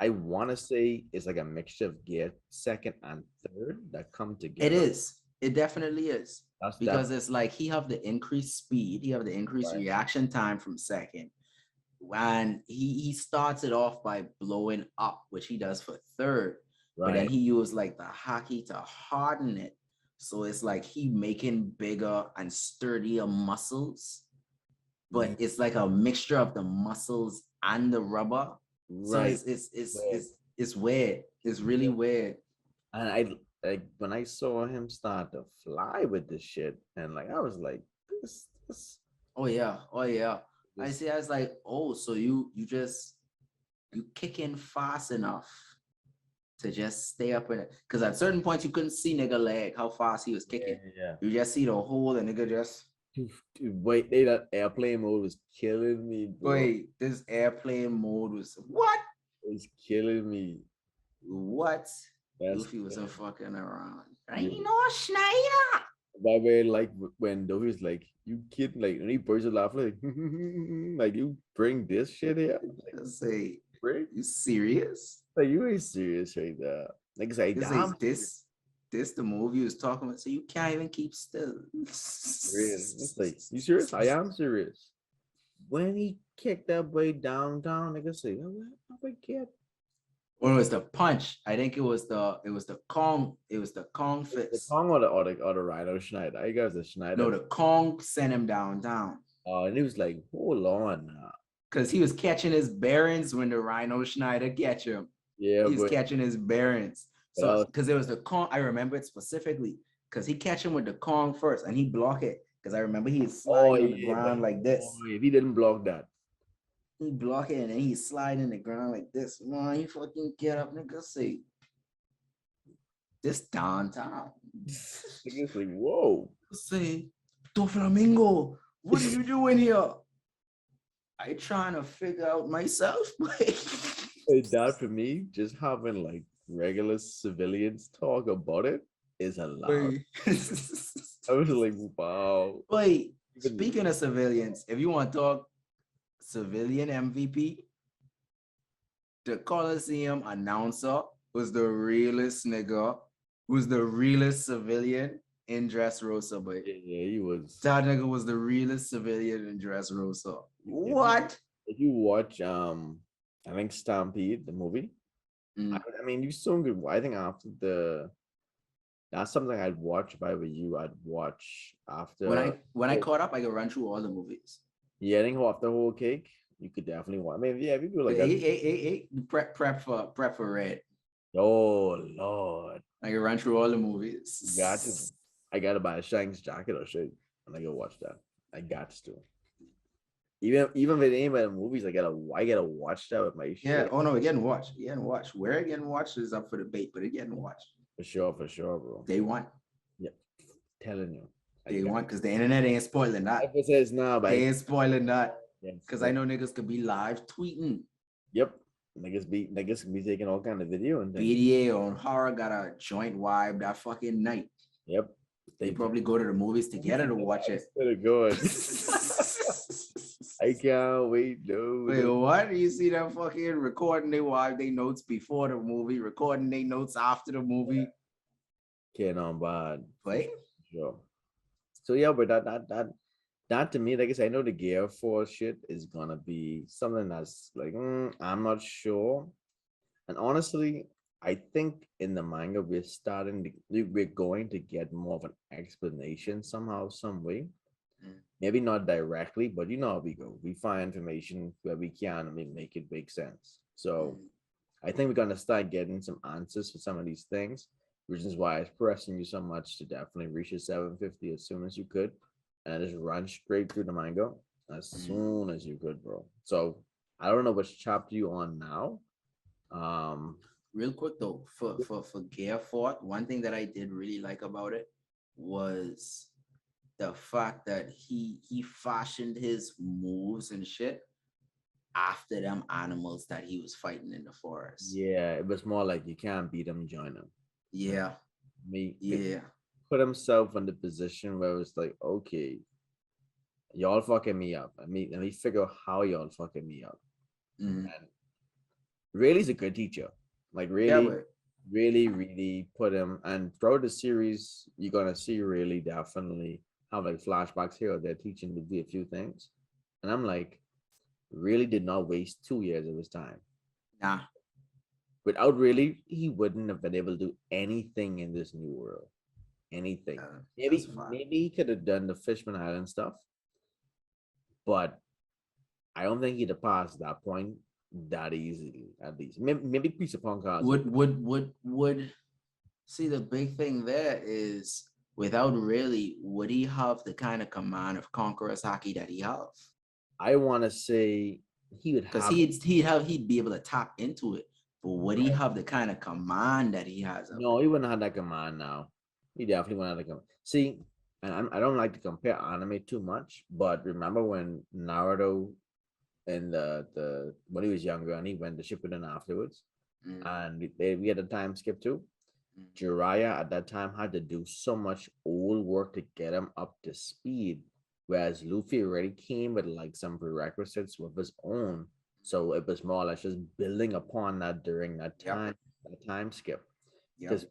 I want to say it's like a mixture of Gear second and third that come it together. is. It definitely is That's because definitely it's like he have the increased speed. He have the increased right. reaction time from second. And he starts it off by blowing up, which he does for third, but then Right. he used like the hockey to harden it. So it's like he making bigger and sturdier muscles, but Mm, it's like a mixture of the muscles and the rubber. So right. But it's weird. It's really weird. and I like when I saw him start to fly with this shit, and like I was like, this, Oh yeah, oh yeah. I this, see. I was like, oh, so you kick in fast enough to just stay up in it. Because at certain points you couldn't see nigga leg, how fast he was yeah, kicking. yeah. You just see the hole, and nigga just Dude, wait, they that airplane mode was killing me, bro. wait. This airplane mode was what? It's killing me. What? That's Goofy wasn't fucking around. yeah. I know Schneider. By the way, like when Dovy's like, you kid, like, and he bursts out laughing, like, like you bring this shit here, like, Just say, bring, you serious? like you ain't serious right now. Like, it's like, This say damn, this the movie you was talking about. So you can't even keep still. serious. It's like, you serious? I am serious. When he kicked that boy downtown, nigga say, oh, what I get? Or it was the punch. I think it was the Kong The fist. Kong or the Rhino Schneider. I guess the No, Schneider. the Kong sent him down. And he was like, hold on now. Because he was catching his bearings when the Rhino Schneider catch him. Yeah, He was but, catching his bearings. but I So was, because it was the Kong, I remember it specifically because he catch him with the Kong first and he block it. Because I remember he is oh, sliding on the yeah, but ground like oh, this. if he didn't block that, He block it and then he sliding the ground like this. Man, he fucking get up, nigga. Say this downtown. nigga's like, whoa. Say, Flamingo, what are you doing here? I trying to figure out myself. Hey, that for me, just having like regular civilians talk about it is hilarious. Wait. I was like, wow. Wait, Even speaking of civilians, if you want to talk civilian MVP, the Coliseum announcer was the realest nigga, was the realest civilian in Dressrosa, boy. yeah, yeah, he was. That nigga was the realest civilian in Dressrosa. If you What? if you watch I think Stampede, the movie, I, Mm. I mean you so good. I think after the that's something I'd watch if I were you. I'd watch after When I caught up, I could run through all the movies. yeah, I think after whole cake, you could definitely watch. I mean, yeah, if you do like that. Hey, prep for red. Oh Lord. I can run through all the Got to. movies. I gotta buy a Shanks jacket or shit when I go watch that. I got to. Even if it ain't about movies, I gotta watch that with my Yeah. shit. Oh no, again, watch. Again, watch. Where again, watch is up for debate, but again, watch. For sure, bro. Day one. Yep. Telling you. I Day got one, because the internet ain't spoiling that. if it says now, but They ain't spoiling that. yes, Because I know niggas could be live tweeting. yep. Niggas can be taking all kind of video and things. BDA on horror got a joint vibe that fucking night. Yep. They probably go to the movies together to watch it. Pretty good. I can't wait, no. Wait, what? You see them fucking recording they wife they notes before the movie, recording they notes after the movie. Can't on bad. Wait. Sure. So yeah, but that to me, like I said, I know the Gear Force shit is gonna be something that's like I'm not sure. And honestly, I think in the manga we're going to get more of an explanation somehow, some way. Mm. Maybe not directly, but you know how we go. We find information where we can, I mean, make it make sense. So Mm. I think we're gonna start getting some answers for some of these things, which is why I was pressing you so much to definitely reach your 750 as soon as you could, and just run straight through the manga as Mm. soon as you could, bro. So I don't know which chapter you on now. Um, Real quick though, for Gear Fort, one thing that I did really like about it was the fact that he fashioned his moves and shit after them animals that he was fighting in the forest. Yeah, it was more like you can't beat him, join him. Yeah, Me yeah. put himself in the position where it's like, okay, y'all fucking me up. Let me figure out how y'all fucking me up. Mm. And really, is a good teacher. Like Yeah, really, but really put him. And throughout the series, you're gonna see really definitely have like flashbacks here or there teaching to do a few things. And I'm like, really did not waste 2 years of his time. nah, Without really, he wouldn't have been able to do anything in this new world. Anything. that's Maybe fine. maybe he could have done the Fishman Island stuff, but I don't think he'd have passed that point that easily. At least maybe Pizza Punk has it. Would see the big thing there is without really would he have the kind of command of conqueror's hockey that he have? I want to say he would Because have he'd be able to tap into it, but would he no, have the kind of command that he has of no, it? he wouldn't have that command now. He definitely wouldn't have that command. See, and I don't like to compare anime too much, but remember when Naruto and the when he was younger and he went to Shippuden afterwards, Mm, and we had a time skip too. mm. Jiraiya at that time had to do so much old work to get him up to speed, whereas Luffy already came with like some prerequisites with his own. So it was more or less just building upon that during Yep, that time skip. yep. Because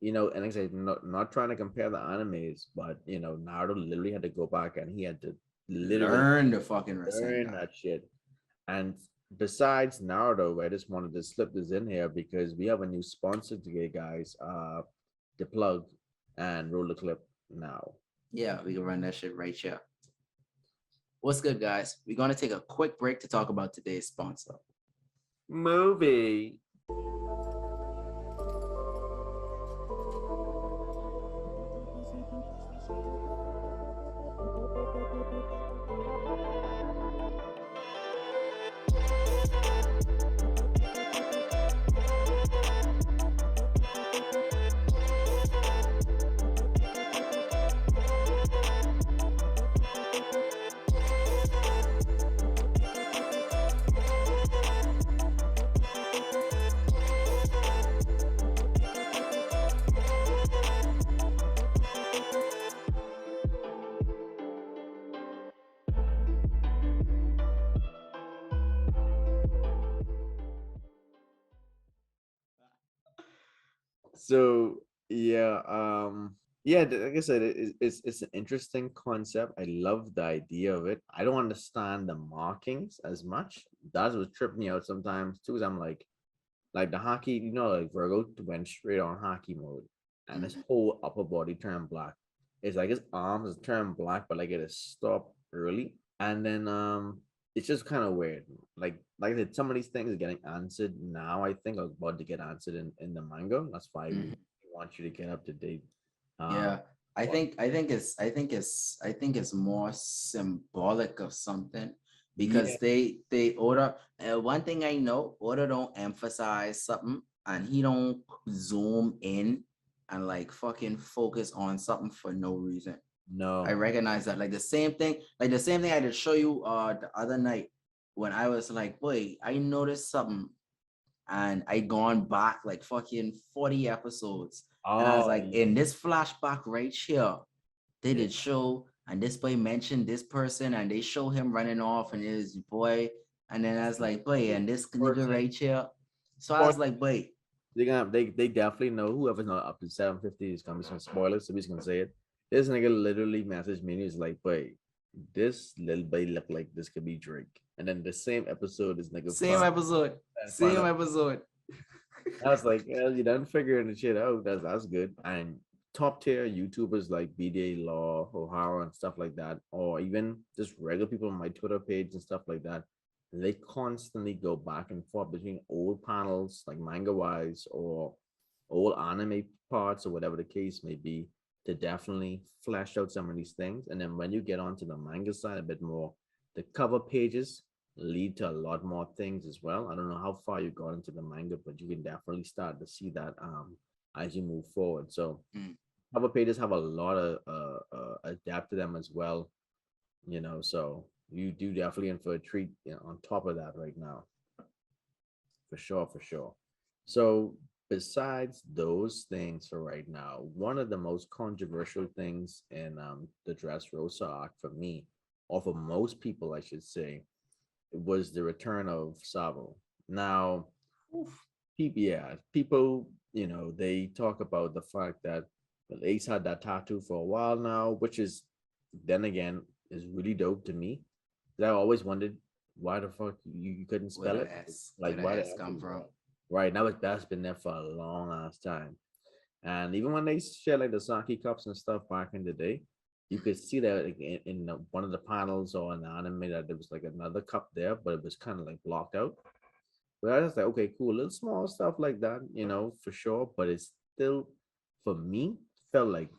and like I said, not trying to compare the animes, but Naruto literally had to go back and he had to literally Learn the fucking learn Rasengan. that shit. And besides Naruto, I just wanted to slip this in here because we have a new sponsor today, guys. The plug and roll the clip now. Yeah, we can run that shit right here. What's good, guys? We're gonna take a quick break to talk about today's sponsor. Movie. So yeah, like I said, it's an interesting concept. I love the idea of it. I don't understand the markings as much. That's what tripped me out sometimes too. Cause I'm like the hockey, like Virgo went straight on hockey mode, and his Mhm. whole upper body turned black. It's like his arms is turned black, but like it is stopped early, and then it's just kind of weird. Like I said, some of these things are getting answered now. I think are about to get answered in the manga. That's why we Mhm. want you to get up to date. Um, Yeah, I but think I think it's I think it's I think it's more symbolic of something yeah, because they Oda. One thing I know, Oda don't emphasize something and he don't zoom in and like fucking focus on something for no reason. I no, recognize that. Like the same thing I did show you the other night when I was like, boy, I noticed something and I gone back like fucking 40 episodes. And I was oh like, in this flashback right here, they yeah, did show and this boy mentioned this person and they show him running off and his boy. And then I was like, boy, and this nigga person, right here. So I was spoiler. like, boy, They definitely know whoever's not up to 750 is gonna be some spoilers, so he's gonna say it. This nigga literally messaged me and he's like, "Wait, this little boy look like this could be Drake." And then the same episode, this nigga same found episode, and find same out. episode. I was like, "Yeah, you done figuring the shit out. That's good." And top tier YouTubers like BDA Law, O'Hara, and stuff like that, or even just regular people on my Twitter page and stuff like that, they constantly go back and forth between old panels, like manga wise, or old anime parts, or whatever the case may be, to definitely flesh out some of these things. And then when you get onto the manga side a bit more, the cover pages lead to a lot more things as well. I don't know how far you got into the manga, but you can definitely start to see that as you move forward. So Mm, cover pages have a lot of adapt to them as well. So you do definitely in for a treat, on top of that right now, for sure, for sure. So besides those things for right now, one of the most controversial things in the Dressrosa arc for me, or for most people, I should say, was the return of Sabo. Now, Oof. people, they talk about the fact that, well, Ace had that tattoo for a while now, which is, then again, is really dope to me. 'Cause I always wondered why the fuck you couldn't Where spell the it. S? Where Like, the why the S F come is from? there? Right now, that's been there for a long ass time. And even when they share like the sake cups and stuff back in the day, you could see that, like, in one of the panels or in the anime, that there was like another cup there, but it was kind of like blocked out. But I was like, okay, cool, little small stuff like that, for sure. But it's still, for me, felt like,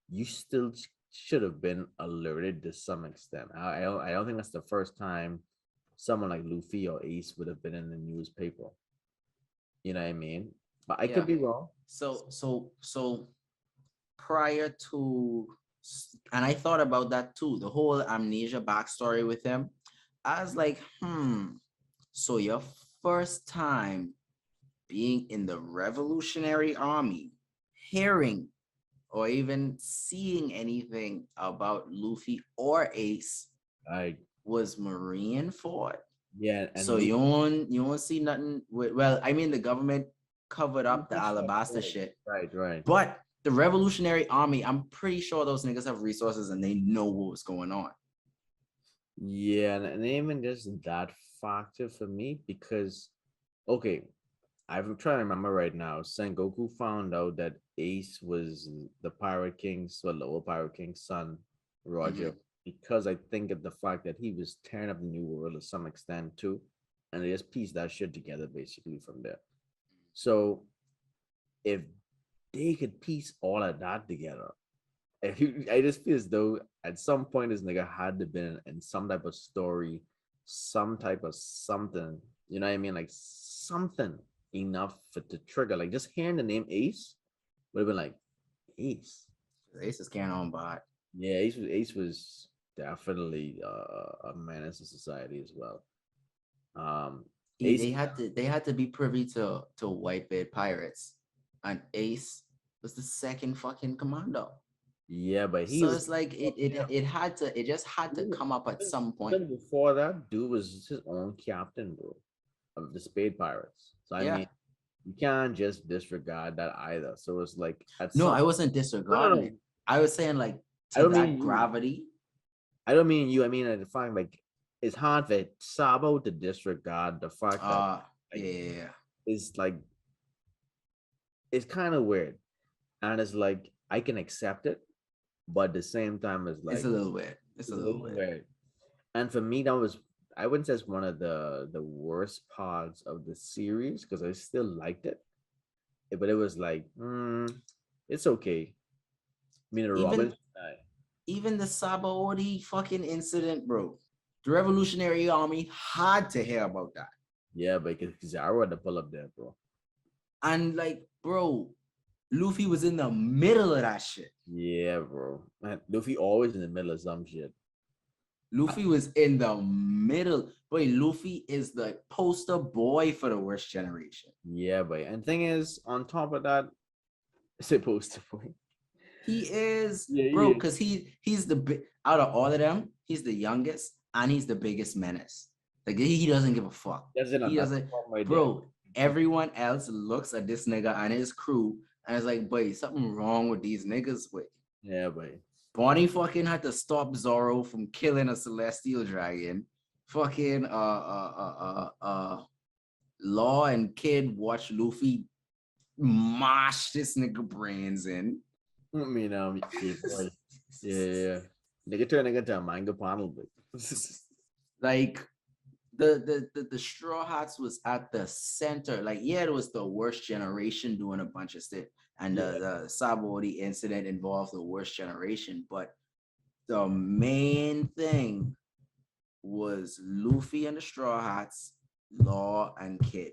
you still should have been alerted to some extent. I don't think that's the first time someone like Luffy or Ace would have been in the newspaper. You know what I mean? But I could Yeah. be wrong. So prior to, and I thought about that too, the whole amnesia backstory with him. I was like, so your first time being in the Revolutionary Army, hearing or even seeing anything about Luffy or Ace I was Marineford. Yeah, So and Luffy. you won't see nothing with, well, I mean the government covered up the That's not Alabasta true. shit, Right, right. but the Revolutionary Army, I'm pretty sure those niggas have resources and they know what was going on. Yeah, and even just that factor for me, because, okay, I'm trying to remember right now. Sengoku found out that Ace was the Pirate King's, or Lower Pirate King's son, Roger, Mhm. because I think of the fact that he was tearing up the New World to some extent too, and they just pieced that shit together basically from there. So if they could piece all of that together, I just feel as though at some point this nigga had to been in some type of story, some type of something. You know what I mean? Like something enough for to trigger. Like just hearing the name Ace would have been like, Ace. Ace is carrying on by. Yeah, Ace was definitely a menace to society as well. Um, Ace. They had to be privy to Whitebeard pirates, and Ace was the second fucking commando. Yeah, but he So was it's like it just had to even, come up at even some point. even before that, dude was his own captain, bro, of the Spade Pirates. So I Yeah. mean, you can't just disregard that either. So it's like at No, some, I wasn't no, no, disregarding no. it. I was saying like I to don't that mean you. gravity. I don't mean you. I mean, the fact, like, it's hard for Sabo to disregard the fact that, Yeah, like, yeah, yeah. it's like, it's kind of weird, and it's like I can accept it, but at the same time, it's It's a like little weird. It's a it's a little little weird. weird. And for me, that was, I wouldn't say it's one of the worst parts of the series, because I still liked it, but it was like, it's okay. I mean, Robin, Even even the Sabaody fucking incident, bro. The Revolutionary Army had to hear about that. yeah, but Kizaru had to pull up there, bro. And like, bro, Luffy was in the middle of that shit. Yeah, bro. Man, Luffy always in the middle of some shit. I- Luffy was in the middle. Boy, Luffy is the poster boy for the worst generation. Yeah, but and thing is, on top of that, supposed to point. He is, Yeah, he bro, is. because he's the big out of all of them, he's the youngest and he's the biggest menace. Like he doesn't give a fuck. That's it. He That's the doesn't, problem right there. bro. Everyone else looks at this nigga and his crew and it's like, boy, something wrong with these niggas. Wait, Yeah, but Bonnie fucking had to stop Zoro from killing a celestial dragon. Fucking Law and Kid watch Luffy mash this nigga brains in. I mean, yeah, boy. Yeah, yeah, yeah. Nigga turn nigga to a manga panel, but Like the Straw Hats was at the center. Like, yeah, it was the worst generation doing a bunch of shit. And yeah, the Sabaody incident involved the worst generation. But the main thing was Luffy and the Straw Hats, Law and Kid.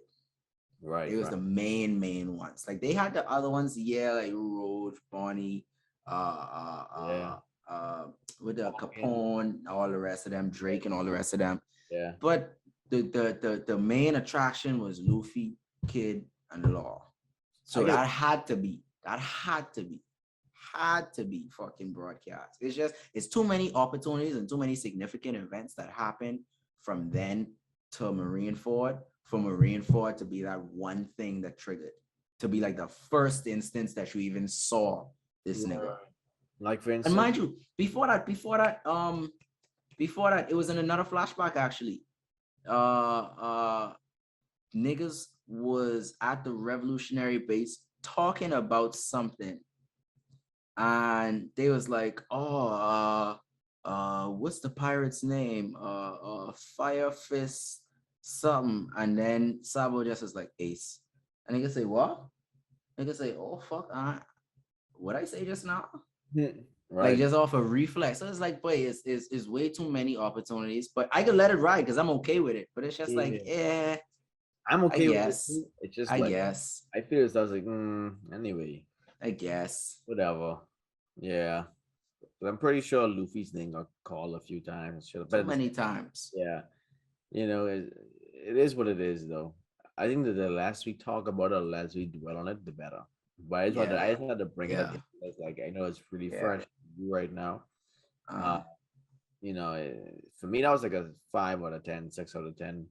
right, It was right. the main ones. Like they had the other ones, yeah, like Road, Bonnie, uh, uh, Yeah. uh, uh, with the Walking. Capone, all the rest of them, Drake, and all the rest of them. Yeah. But the main attraction was Luffy, Kid, and Law. I So get had to be fucking broadcast. It's just it's too many opportunities and too many significant events that happen from then to Marineford for Marineford to be that one thing that triggered, to be like the first instance that you even saw this nigga. Right. Like for And instance, mind you, before that, it was in another flashback actually. Uh niggas was at the revolutionary base talking about something, and they was like, oh, what's the pirate's name? Fire Fist something. And then Sabo just was like Ace. And they can say, what? They can say, oh fuck, what I say just now? Like right? just off a reflex. So it's like, boy, it's way too many opportunities. But I could let it ride because I'm okay with it. But it's just like, Yeah. I'm I okay with it guess. too. It's just I like guess. I feel as I was like, anyway, I guess. whatever. Yeah. But I'm pretty sure Luffy's name got called a few times. But Too at the many same, times. yeah, it is what it is, though. I think that the less we talk about it, the less we dwell on it, the better. But I Yeah. just had to bring it up Yeah. because, like, I know it's really Yeah. fresh to you right now. Uh, Uh, for me, that was like a 5 out of 10, 6 out of 10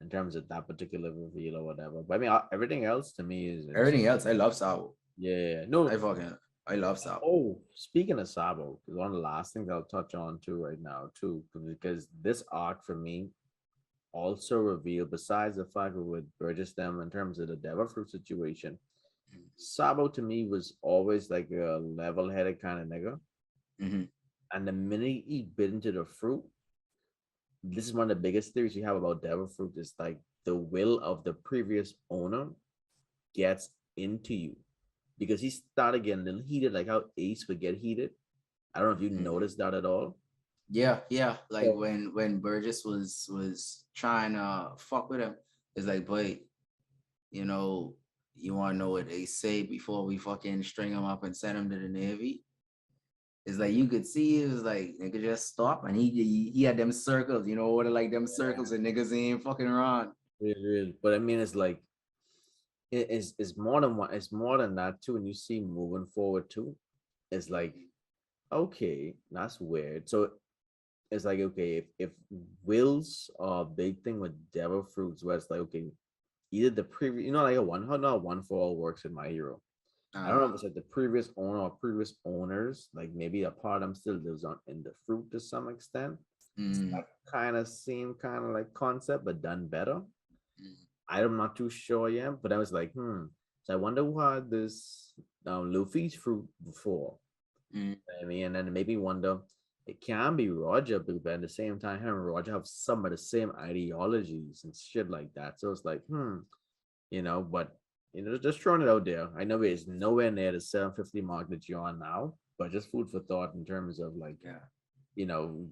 in terms of that particular reveal or whatever. But I mean, everything else to me is everything else, I love Sabo. yeah. No, I fucking I love Sabo. oh, speaking of Sabo, is one of the last things I'll touch on too right now too, because this arc for me also revealed, besides the fact that with Burgess them in terms of the Devil Fruit situation, Sabo to me was always like a level-headed kind of nigga. Mm-hmm. And the minute he bit into the fruit, this is one of the biggest theories we have about Devil Fruit is like the will of the previous owner gets into you because he started getting a little heated, like how Ace would get heated. I don't know if you Mm-hmm. noticed that at all. Yeah, yeah. Like So when Burgess was trying to fuck with him, it's like, boy, you know, you want to know what they say before we fucking string him up and send him to the Navy? It's like you could see it was like nigga just stop, and he had them circles, you know, what are like them circles and niggas ain't fucking around. real, real. But I mean, it's like it's more than one. It's more than that too. And you see moving forward too, it's like okay, that's weird. So it's like okay, if wills are a big thing with devil fruits, where it's like okay, either the previous, like a one, how not one for all works in my hero. I don't know Uh, if it's like the previous owner or previous owners, like maybe a part of them still lives on in the fruit to some extent. It's mm, that kind of same kind of like concept, but done better. mm, I'm not too sure yet, but I was like, So I wonder who had this Luffy's fruit before. mm, I mean, and then maybe wonder it can be Roger, but at the same time, him and Roger have some of the same ideologies and shit like that. So it's like, but just throwing it out there. I know it's nowhere near the 750 mark that you're on now, but just food for thought in terms of like yeah.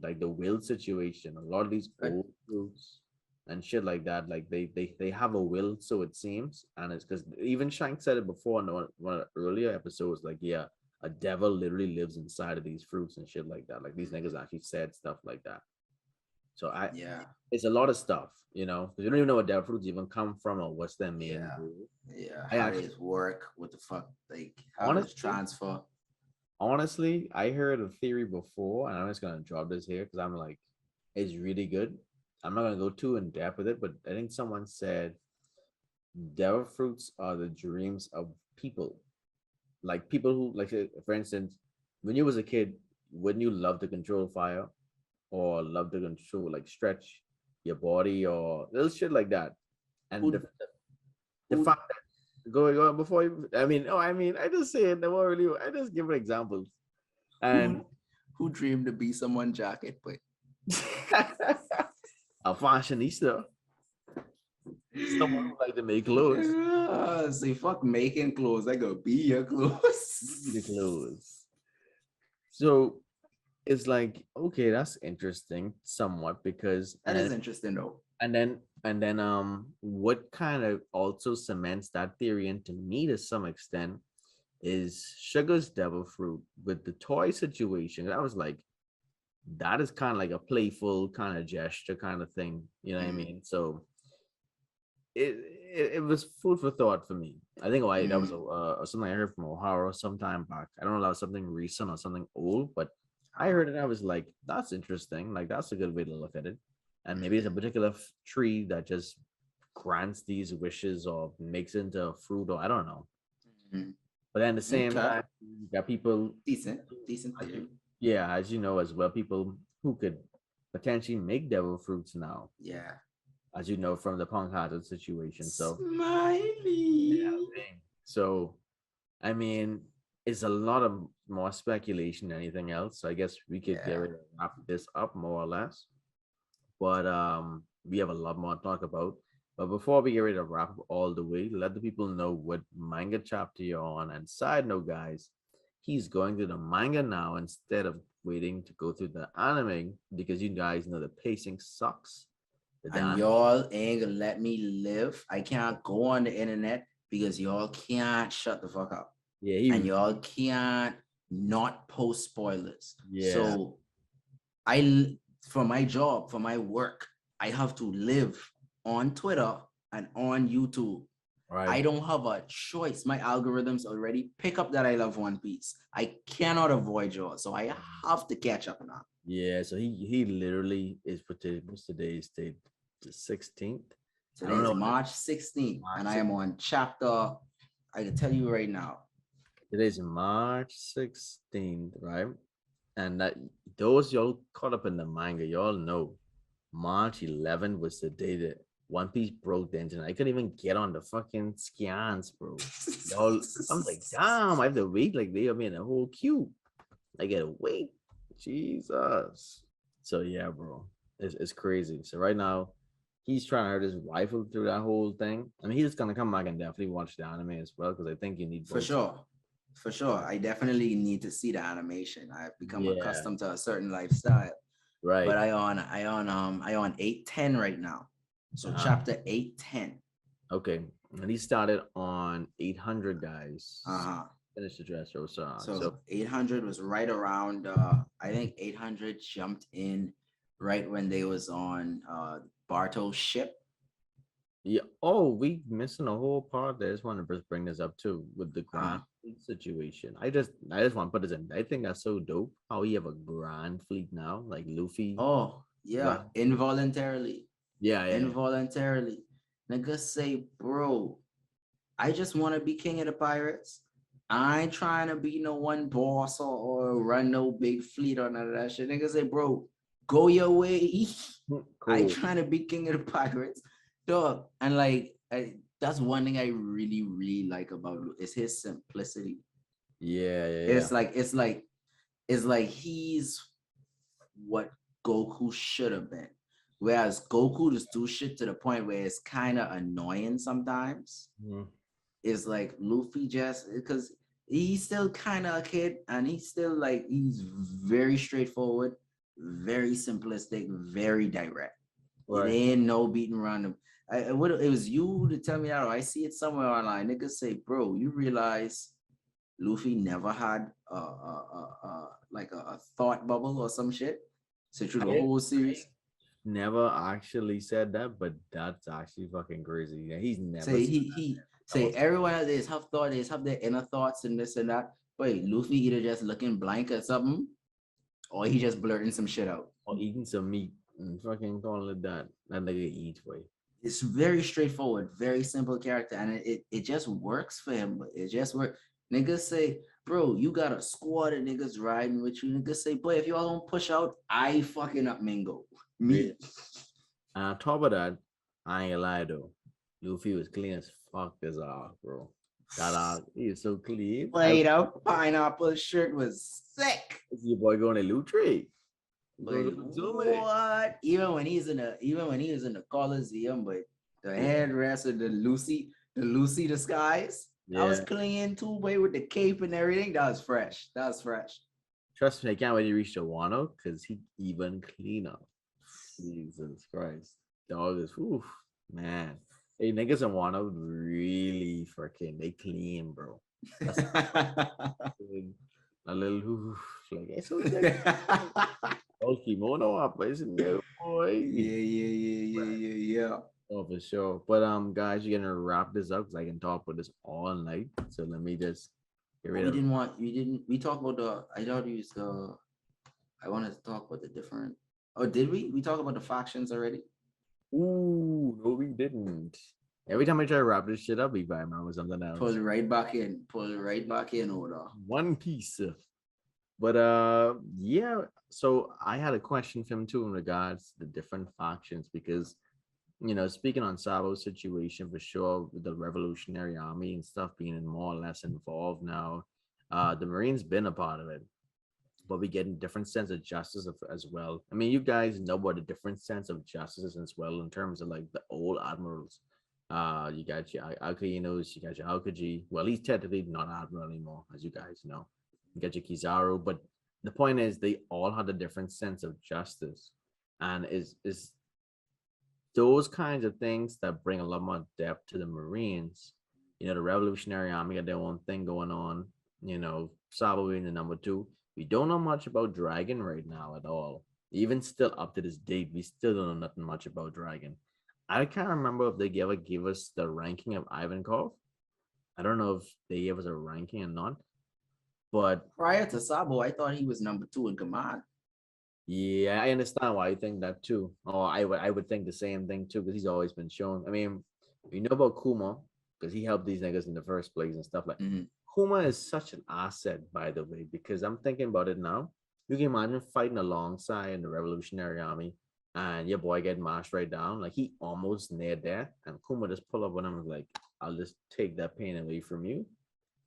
like the will situation. A lot of these But old groups and shit like that, like they have a will, so it seems, and it's because even Shank said it before in one of the earlier episodes, like yeah, a devil literally lives inside of these fruits and shit like that. Like these niggas actually said stuff like that. So yeah, it's a lot of stuff, because you don't even know what devil fruits even come from or what's their main yeah, goal. yeah. I How actually, does work? What the fuck? Like how does honestly, transfer? honestly, I heard a theory before, and I'm just gonna drop this here because I'm like, it's really good. I'm not gonna go too in depth with it, but I think someone said devil fruits are the dreams of people. Like people who, like, for instance, when you was a kid, wouldn't you love to control fire or love to control like stretch your body or little shit like that? And Who the who fact that go before you, I just say it. Never really. I just give examples who and. who dreamed to be someone jacket? But A fashionista, someone who like to make clothes. say fuck making clothes. I go be your clothes. Be the clothes. So it's like, okay, that's interesting somewhat because That is interesting though. and then what kind of also cements that theory into me to some extent is Sugar's Devil Fruit with the toy situation. I was like, that is kind of like a playful kind of gesture kind of thing. You know what I Mm, mean? So it was food for thought for me. I think why that was mm, something I heard from O'Hara some time back. I don't know if that was something recent or something old, but I uh, heard it. I was like, that's interesting. Like that's a good way to look at it. And maybe it's a mm, particular tree that just grants these wishes or makes it into a fruit, or I don't know. mm. But at the same Okay. time, you got people, Decent as you, theory. yeah, as you know as well, people who could potentially make devil fruits now, Yeah. as you know from the punk hazard situation. So yeah, Smiley. thing. So I mean, it's a lot of more speculation than anything else. So I guess we could get Yeah. ready to wrap this up more or less. But we have a lot more to talk about. But before we get ready to wrap up all the way, let the people know what manga chapter you're on. And side note, guys, he's going through the manga now instead of waiting to go through the anime because you guys know the pacing sucks. The And anime, y'all ain't gonna let me live. I can't go on the internet because y'all can't shut the fuck up. yeah, And he, y'all can't not post spoilers. yeah, So for my job, for my work, I have to live on Twitter and on YouTube. right. I don't have a choice. My algorithms already pick up that I love One Piece. I cannot avoid y'all. So I have to catch up now. Yeah, so he literally is what's today's date? The 16th. I Today don't is know. March 16th, March and I 6th. am on chapter, I can tell you right now. Today's March 16th, right? And that those y'all caught up in the manga, y'all know March 11th was the day that One Piece broke the internet. I couldn't even get on the fucking scans, bro. Y'all, I'm like, damn, I have to wait. Like they have me in a whole queue. I gotta wait. Jesus. So yeah, bro, it's crazy. So right now, he's trying to hurt his rifle through that whole thing. I mean, he's gonna come back and definitely watch the anime as well because I think you need For both. sure. For sure. I definitely need to see the animation. I've become Yeah, accustomed to a certain lifestyle. But right. I on 810 right now. So Uh, chapter 810. okay, and he started on 800 guys. Uh-huh. Finish the dress show song. So So 800 was right around I think 800 jumped in right when they was on Bartol's ship. yeah. Oh, we missing a whole part. There. I just want to just bring this up too with the Uh-huh. Grand Fleet situation. I just want to put this in. I think that's so dope. How he have a Grand Fleet now, like Luffy. Oh, yeah, Right. involuntarily. Yeah, yeah, yeah. Involuntarily. Nigga say, bro, I just want to be king of the pirates. I ain't trying to be no one boss or run no big fleet or none of that shit. Nigga say, bro, go your way. I Cool. trying to be king of the pirates. Dog. And like that's one thing I really, really like about Luke is his simplicity. Yeah, yeah, yeah. It's like it's like it's like he's what Goku should have been. Whereas Goku just do shit to the point where it's kind of annoying sometimes. Mhm. Is like Luffy just because he's still kind of a kid and he's still like he's very straightforward, very simplistic, very direct. It Right. ain't no beating around him. It was you to tell me that, or I see it somewhere online. Niggas say, bro, you realize Luffy never had like a thought bubble or some shit. So through the I whole series, never actually said that, but that's actually fucking crazy. Yeah, he's never say said he that. say everyone else is have thought, is have their inner thoughts and this and that. But Luffy either just looking blank at something or he just blurting some shit out. Or eating some meat and fucking calling it that. That nigga eat way. It's very straightforward, very simple character, and it just works for him. But it just works. Niggas say, bro, you got a squad of niggas riding with you. Niggas say, boy, if y'all don't push out, I fucking up Mingo. Real. Me. And on top of that, I ain't gonna lie though. Luffy was clean as fuck this arc, bro. That arc, he is so clean. I Boy, that pineapple shirt was sick. see your boy going to loot tree. Go But to Zule. what? Even when he was in the Coliseum, but the headrest of the Lucy disguise, that was Yeah. clean too, boy, with the cape and everything. That was fresh. That was fresh. Trust me, I can't wait to reach the Wano because he even cleaner. Jesus Christ. Dog is man. Hey, niggas in Wano really freaking they clean, bro. That's good. A little oof, like it's so good. Oh, kimono up, isn't it, boy? Yeah, yeah, yeah, yeah, Right. yeah, yeah. Oh, for sure. But guys, you're gonna wrap this up because I can talk about this all night. So let me just get But rid of. we talked about I thought you was I wanted to talk about the different. Oh, did we? We talk about the factions already? Ooh, no, we didn't. Every time I try to wrap this shit up, we buy man with something Pull else. it right back in. Pull it right back in order. One piece. But yeah. So I had a question for him too in regards to the different factions because speaking on Sabo's situation for sure, with the Revolutionary Army and stuff being more or less involved now, the Marines been a part of it, but we get a different sense of justice as well. I mean, you guys know what a different sense of justice is as well in terms of like the old admirals. You got your Alcaínos, you got your Alcaji. Well, he's technically not admiral anymore, as you guys know. You got your Kizaru, but the point is they all had a different sense of justice, and is those kinds of things that bring a lot more depth to the Marines. The Revolutionary Army got their own thing going on. Sabo being the number two. We don't know much about Dragon right now at all. Even still up to this date, we still don't know nothing much about Dragon. I can't remember if they ever gave us the ranking of Ivankov. I don't know if they gave us a ranking or not. But Prior to Sabo, I thought he was number two in command. yeah, I understand why you think that too. Oh, I would think the same thing too, because he's always been shown. I mean, we know about Kuma, because he helped these niggas in the first place and stuff like. Mhm. Kuma is such an asset, by the way, because I'm thinking about it now. You can imagine fighting alongside in the Revolutionary Army, and your boy get mashed right down, like he almost near death, and Kuma just pull up on him and like, "I'll just take that pain away from you,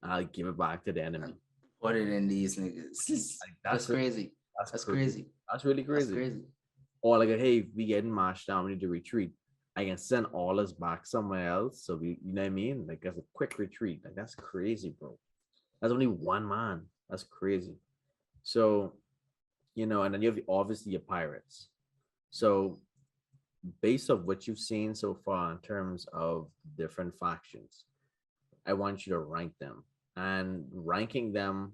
and I'll give it back to the And enemy." put it in these niggas. Like That's crazy. that's That's crazy. crazy. That's really That's crazy. crazy. Or like, hey, we getting marched down, we need to retreat. I can send all us back somewhere else. So you know what I mean? Like that's a quick retreat. Like that's crazy, bro. That's only one man. That's crazy. So, and then you have obviously your pirates. So based off what you've seen so far in terms of different factions, I want you to rank them. And ranking them,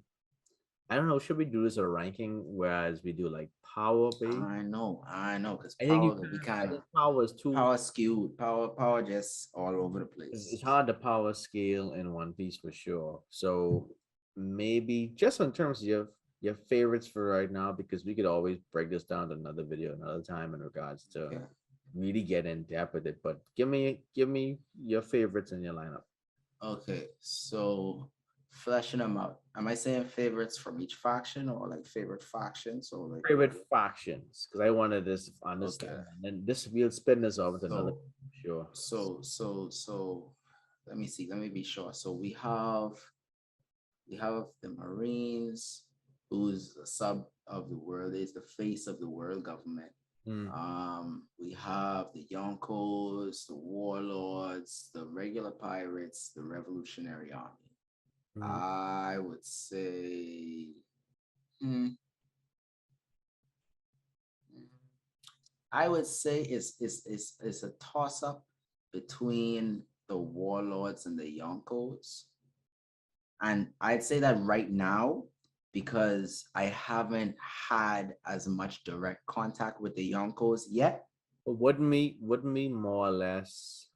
I don't know, should we do this a ranking whereas we do like power based? I know, because I think you power can. could be I kind of think power is too. power skewed, power just all over the It's place. hard to power scale in One Piece for sure. So maybe just in terms of your favorites for right now, because we could always break this down to another video another time in regards to Okay. really get in depth with it. But give me your favorites in your lineup. Okay. So fleshing them out. Am I saying favorites from each faction or like favorite factions? So like Favorite factions, because I wanted this to okay. understand. And then this we'll spin this over to another So sure. so let me see. Let me be sure. So we have the Marines, who's the sub of the world, is the face of the world government. Mm, We have the Yonkos, the warlords, the regular pirates, the Revolutionary Army. mm, I would say, hmm, I would say it's a toss up between the warlords and the Yonkos. And I'd say that right now because I haven't had as much direct contact with the Yonkos yet. but wouldn't we more or less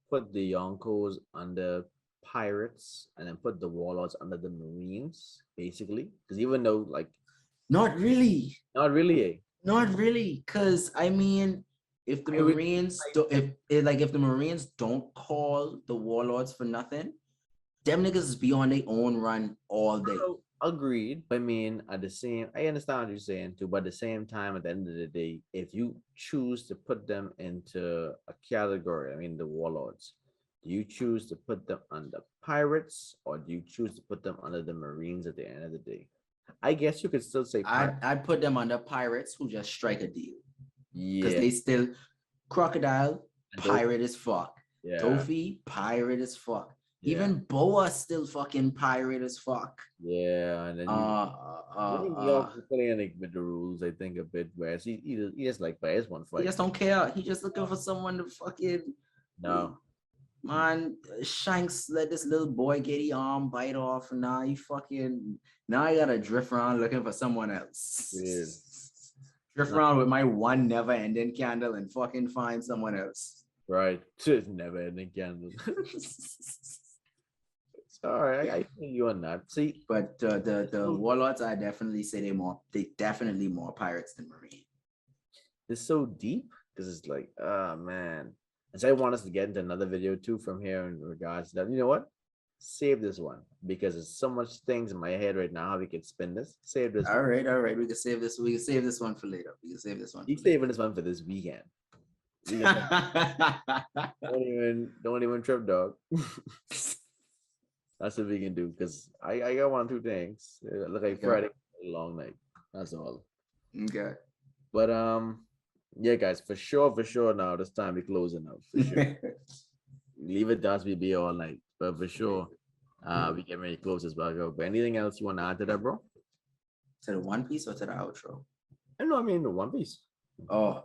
put the Yonkos under pirates and then put the warlords under the Marines, basically? Because even though, like, Not really. not really, Not really. Cause I mean, if the I would Marines like do if the Marines don't call the warlords for nothing, them niggas is be on their own run all day. agreed. But I mean, at the same, I understand what you're saying too. But at the same time, at the end of the day, if you choose to put them into a category, I mean, the warlords, do you choose to put them under pirates or do you choose to put them under the Marines at the end of the day? I guess you could still say pirates. I'd put them under pirates who just strike a deal. Because Yeah. they still crocodile And pirate as fuck. yeah. Dofi pirate as fuck. Yeah. Even Boa still fucking pirate as fuck. Yeah. And then you Uh, I uh, think he uh, also playing like with the rules, I think a bit, whereas he just like buys one he fight. just don't care. He just looking for someone to fucking No. Man, Shanks let this little boy get his arm bite off, and now I gotta drift around looking for someone Weird. else. Drift Not around with my one never ending candle and fucking find someone else. right. Never ending candle. It's all right. I feel you on that. See, But the warlords, I definitely say they definitely more pirates than marine. it's so deep because it's like, oh man. And so I want us to get into another video too from here in regards to that. You know what? Save this one because there's so much things in my head right now how we can spin this. Save this one. All right. We can save this. We can save this one for later. We can save this one You for later. saving this one for this weekend. We can don't even trip, dog. That's what we can do because I got one two things. Look like Okay. Friday, long night. That's all. Okay. But yeah, guys, for sure. Now this time we closing out for sure. Leave it does we be all night, but for sure, we get ready to close as well. But anything else you want to add to that, bro? To the One Piece or to the outro? I know. I mean, the One Piece. Oh,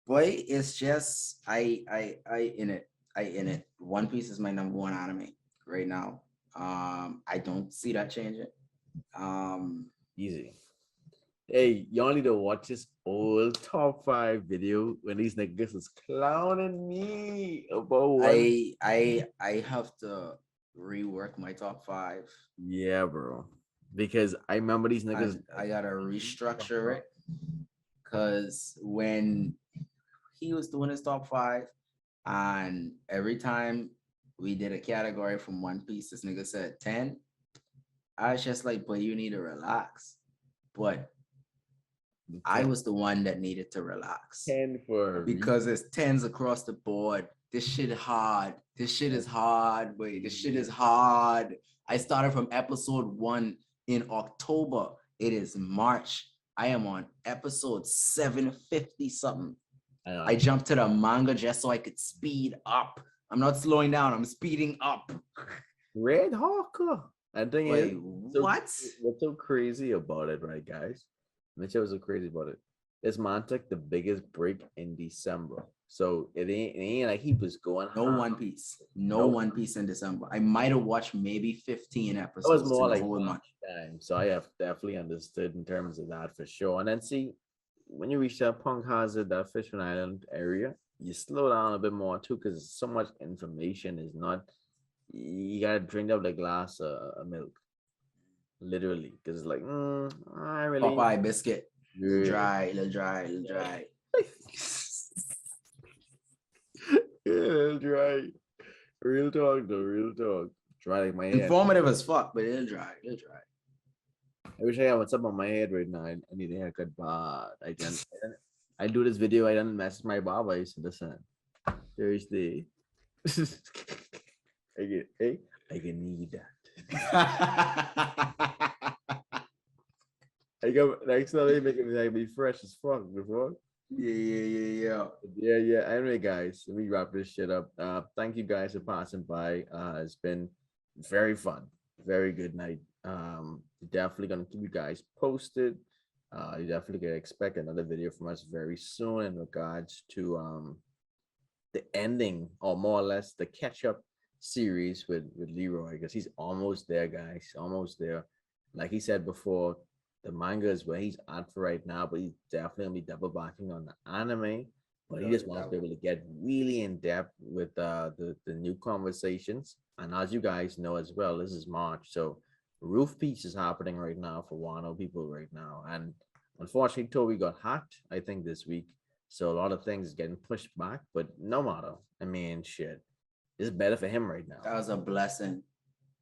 boy, it's just I in it. I in it. One Piece is my number one anime right now. I don't see that changing. Um, Easy. Hey, you only to watch this old top five video when these niggas is clowning me about one. I have to rework my top five, Yeah, bro. Because I remember these niggas. and I gotta restructure it because when he was doing his top five, and every time we did a category from One Piece, this nigga said 10. I was just like, but you need to relax. But I 10, was the one that needed to relax 10 for a because it's tens across the board. This shit hard. This shit is hard. Wait, this shit is hard. I started from episode 1 in October. It is March. I am on episode 750 something. I know. I jumped to the manga just so I could speed up. I'm not slowing down, I'm speeding up. Red Hawker. And thing is, Wait, so what? what's so crazy about it, right, guys? Let me tell you what's so crazy about it. This man took the biggest break in December. So it ain't like he was going No hard. One Piece. No Nope. One Piece in December. I might have watched maybe 15 It was episodes in more the like whole one month. time. So I have definitely understood in terms of that for sure. And then see, when you reach that Punk Hazard, that Fishman Island area, you slow down a bit more too, because so much information is not. You gotta drink up the glass of milk, literally, because it's like, I really, Popeye biscuit. Little yeah, dry, little dry, little dry. yeah, that's right. Real talk, though, real talk. Dry like my head. Informative as fuck, but little dry, little dry. I wish I had what's up on my head right now. I need a haircut, but I do this video. I don't mess my barber. I said, listen, Thursday. I can need that. I go next time they make it like be fresh as fuck before. Yeah. Yeah. Anyway, guys, let me wrap this shit up. Thank you guys for passing by. It's been very fun, very good night. Definitely gonna keep you guys posted. You definitely can expect another video from us very soon in regards to the ending or more or less the catch up series with Leroy because he's almost there, guys. Almost there. Like he said before, the manga is where he's at for right now, but he's definitely gonna be double backing on the anime. But he just wants to be able to get really in depth with the new conversations. And as you guys know as well, this is March, so Roof Piece is happening right now for Wano people right now. And unfortunately, Toby got hacked, I think, this week. So a lot of things getting pushed back, but no matter. I mean, shit, it's better for him right That now. was a blessing.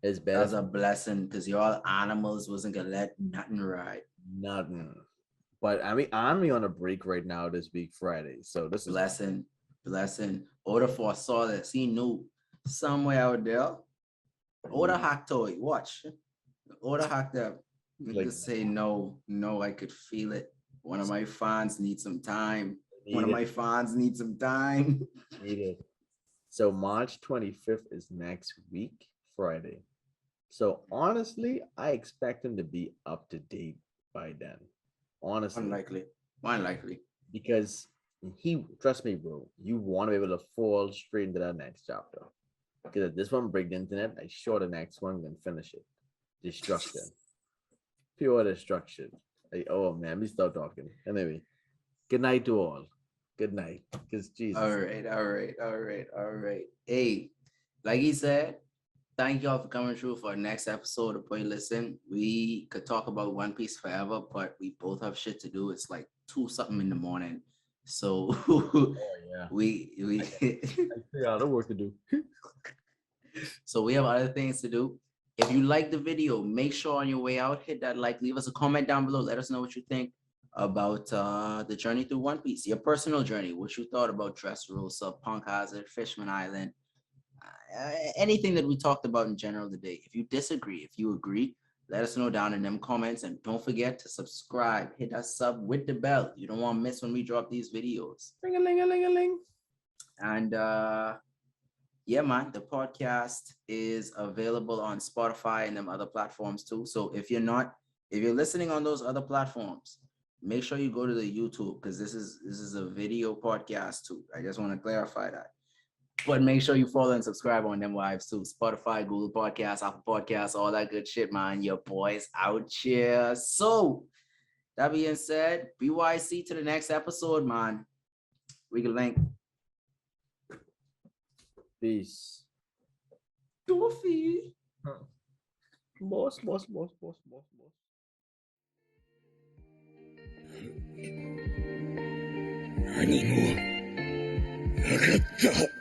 It's That better was for a blessing because y'all animals wasn't gonna let nothing ride. nothing. But I mean, I'm on a break right now this week, Friday. So this is Blessing. Oda foresaw this. He knew somewhere out there. Oda hacked toy. Watch. Oda hacked up. like Just say no, I could feel it. One of my fans needs some time. One of needed, my fans needs some time. needed. So March 25th is next week, Friday. So honestly, I expect him to be up to date by then. Honestly, Unlikely. Unlikely. because And he, trust me, bro, you want to be able to fall straight into that next chapter. Because if this one break the internet, I sure the next one can finish it. Destruction. Pure destruction. Like, oh man, we stop talking. Anyway, good night to all. Good night. Because All Jesus. right, all right, all right, all right. Hey, like he said, thank y'all for coming through for our next episode of Point Listen. We could talk about One Piece forever, but we both have shit to do. It's like two something in the morning. So Oh yeah. we I figure out the work to do. so we have other things to do. If you like the video, make sure on your way out, hit that like, leave us a comment down below. Let us know what you think about the journey through One Piece, your personal journey, what you thought about Dressrosa, Punk Hazard, Fishman Island, anything that we talked about in general today. If you disagree, if you agree, let us know down in them comments. And don't forget to subscribe, hit that sub with the bell. You don't want to miss when we drop these videos. Ling a ling a ling a ling. And yeah, man, the podcast is available on Spotify and them other platforms too. So if you're listening on those other platforms, make sure you go to the YouTube because this is a video podcast too. I just want to clarify that. But make sure you follow and subscribe on them lives too. Spotify, Google Podcasts, Apple Podcasts, all that good shit, man. Your boys out here. So that being said, BYC to the next episode, man. We can link. Peace. Doofy. Boss, boss, boss, boss, boss, boss. 何もなかった。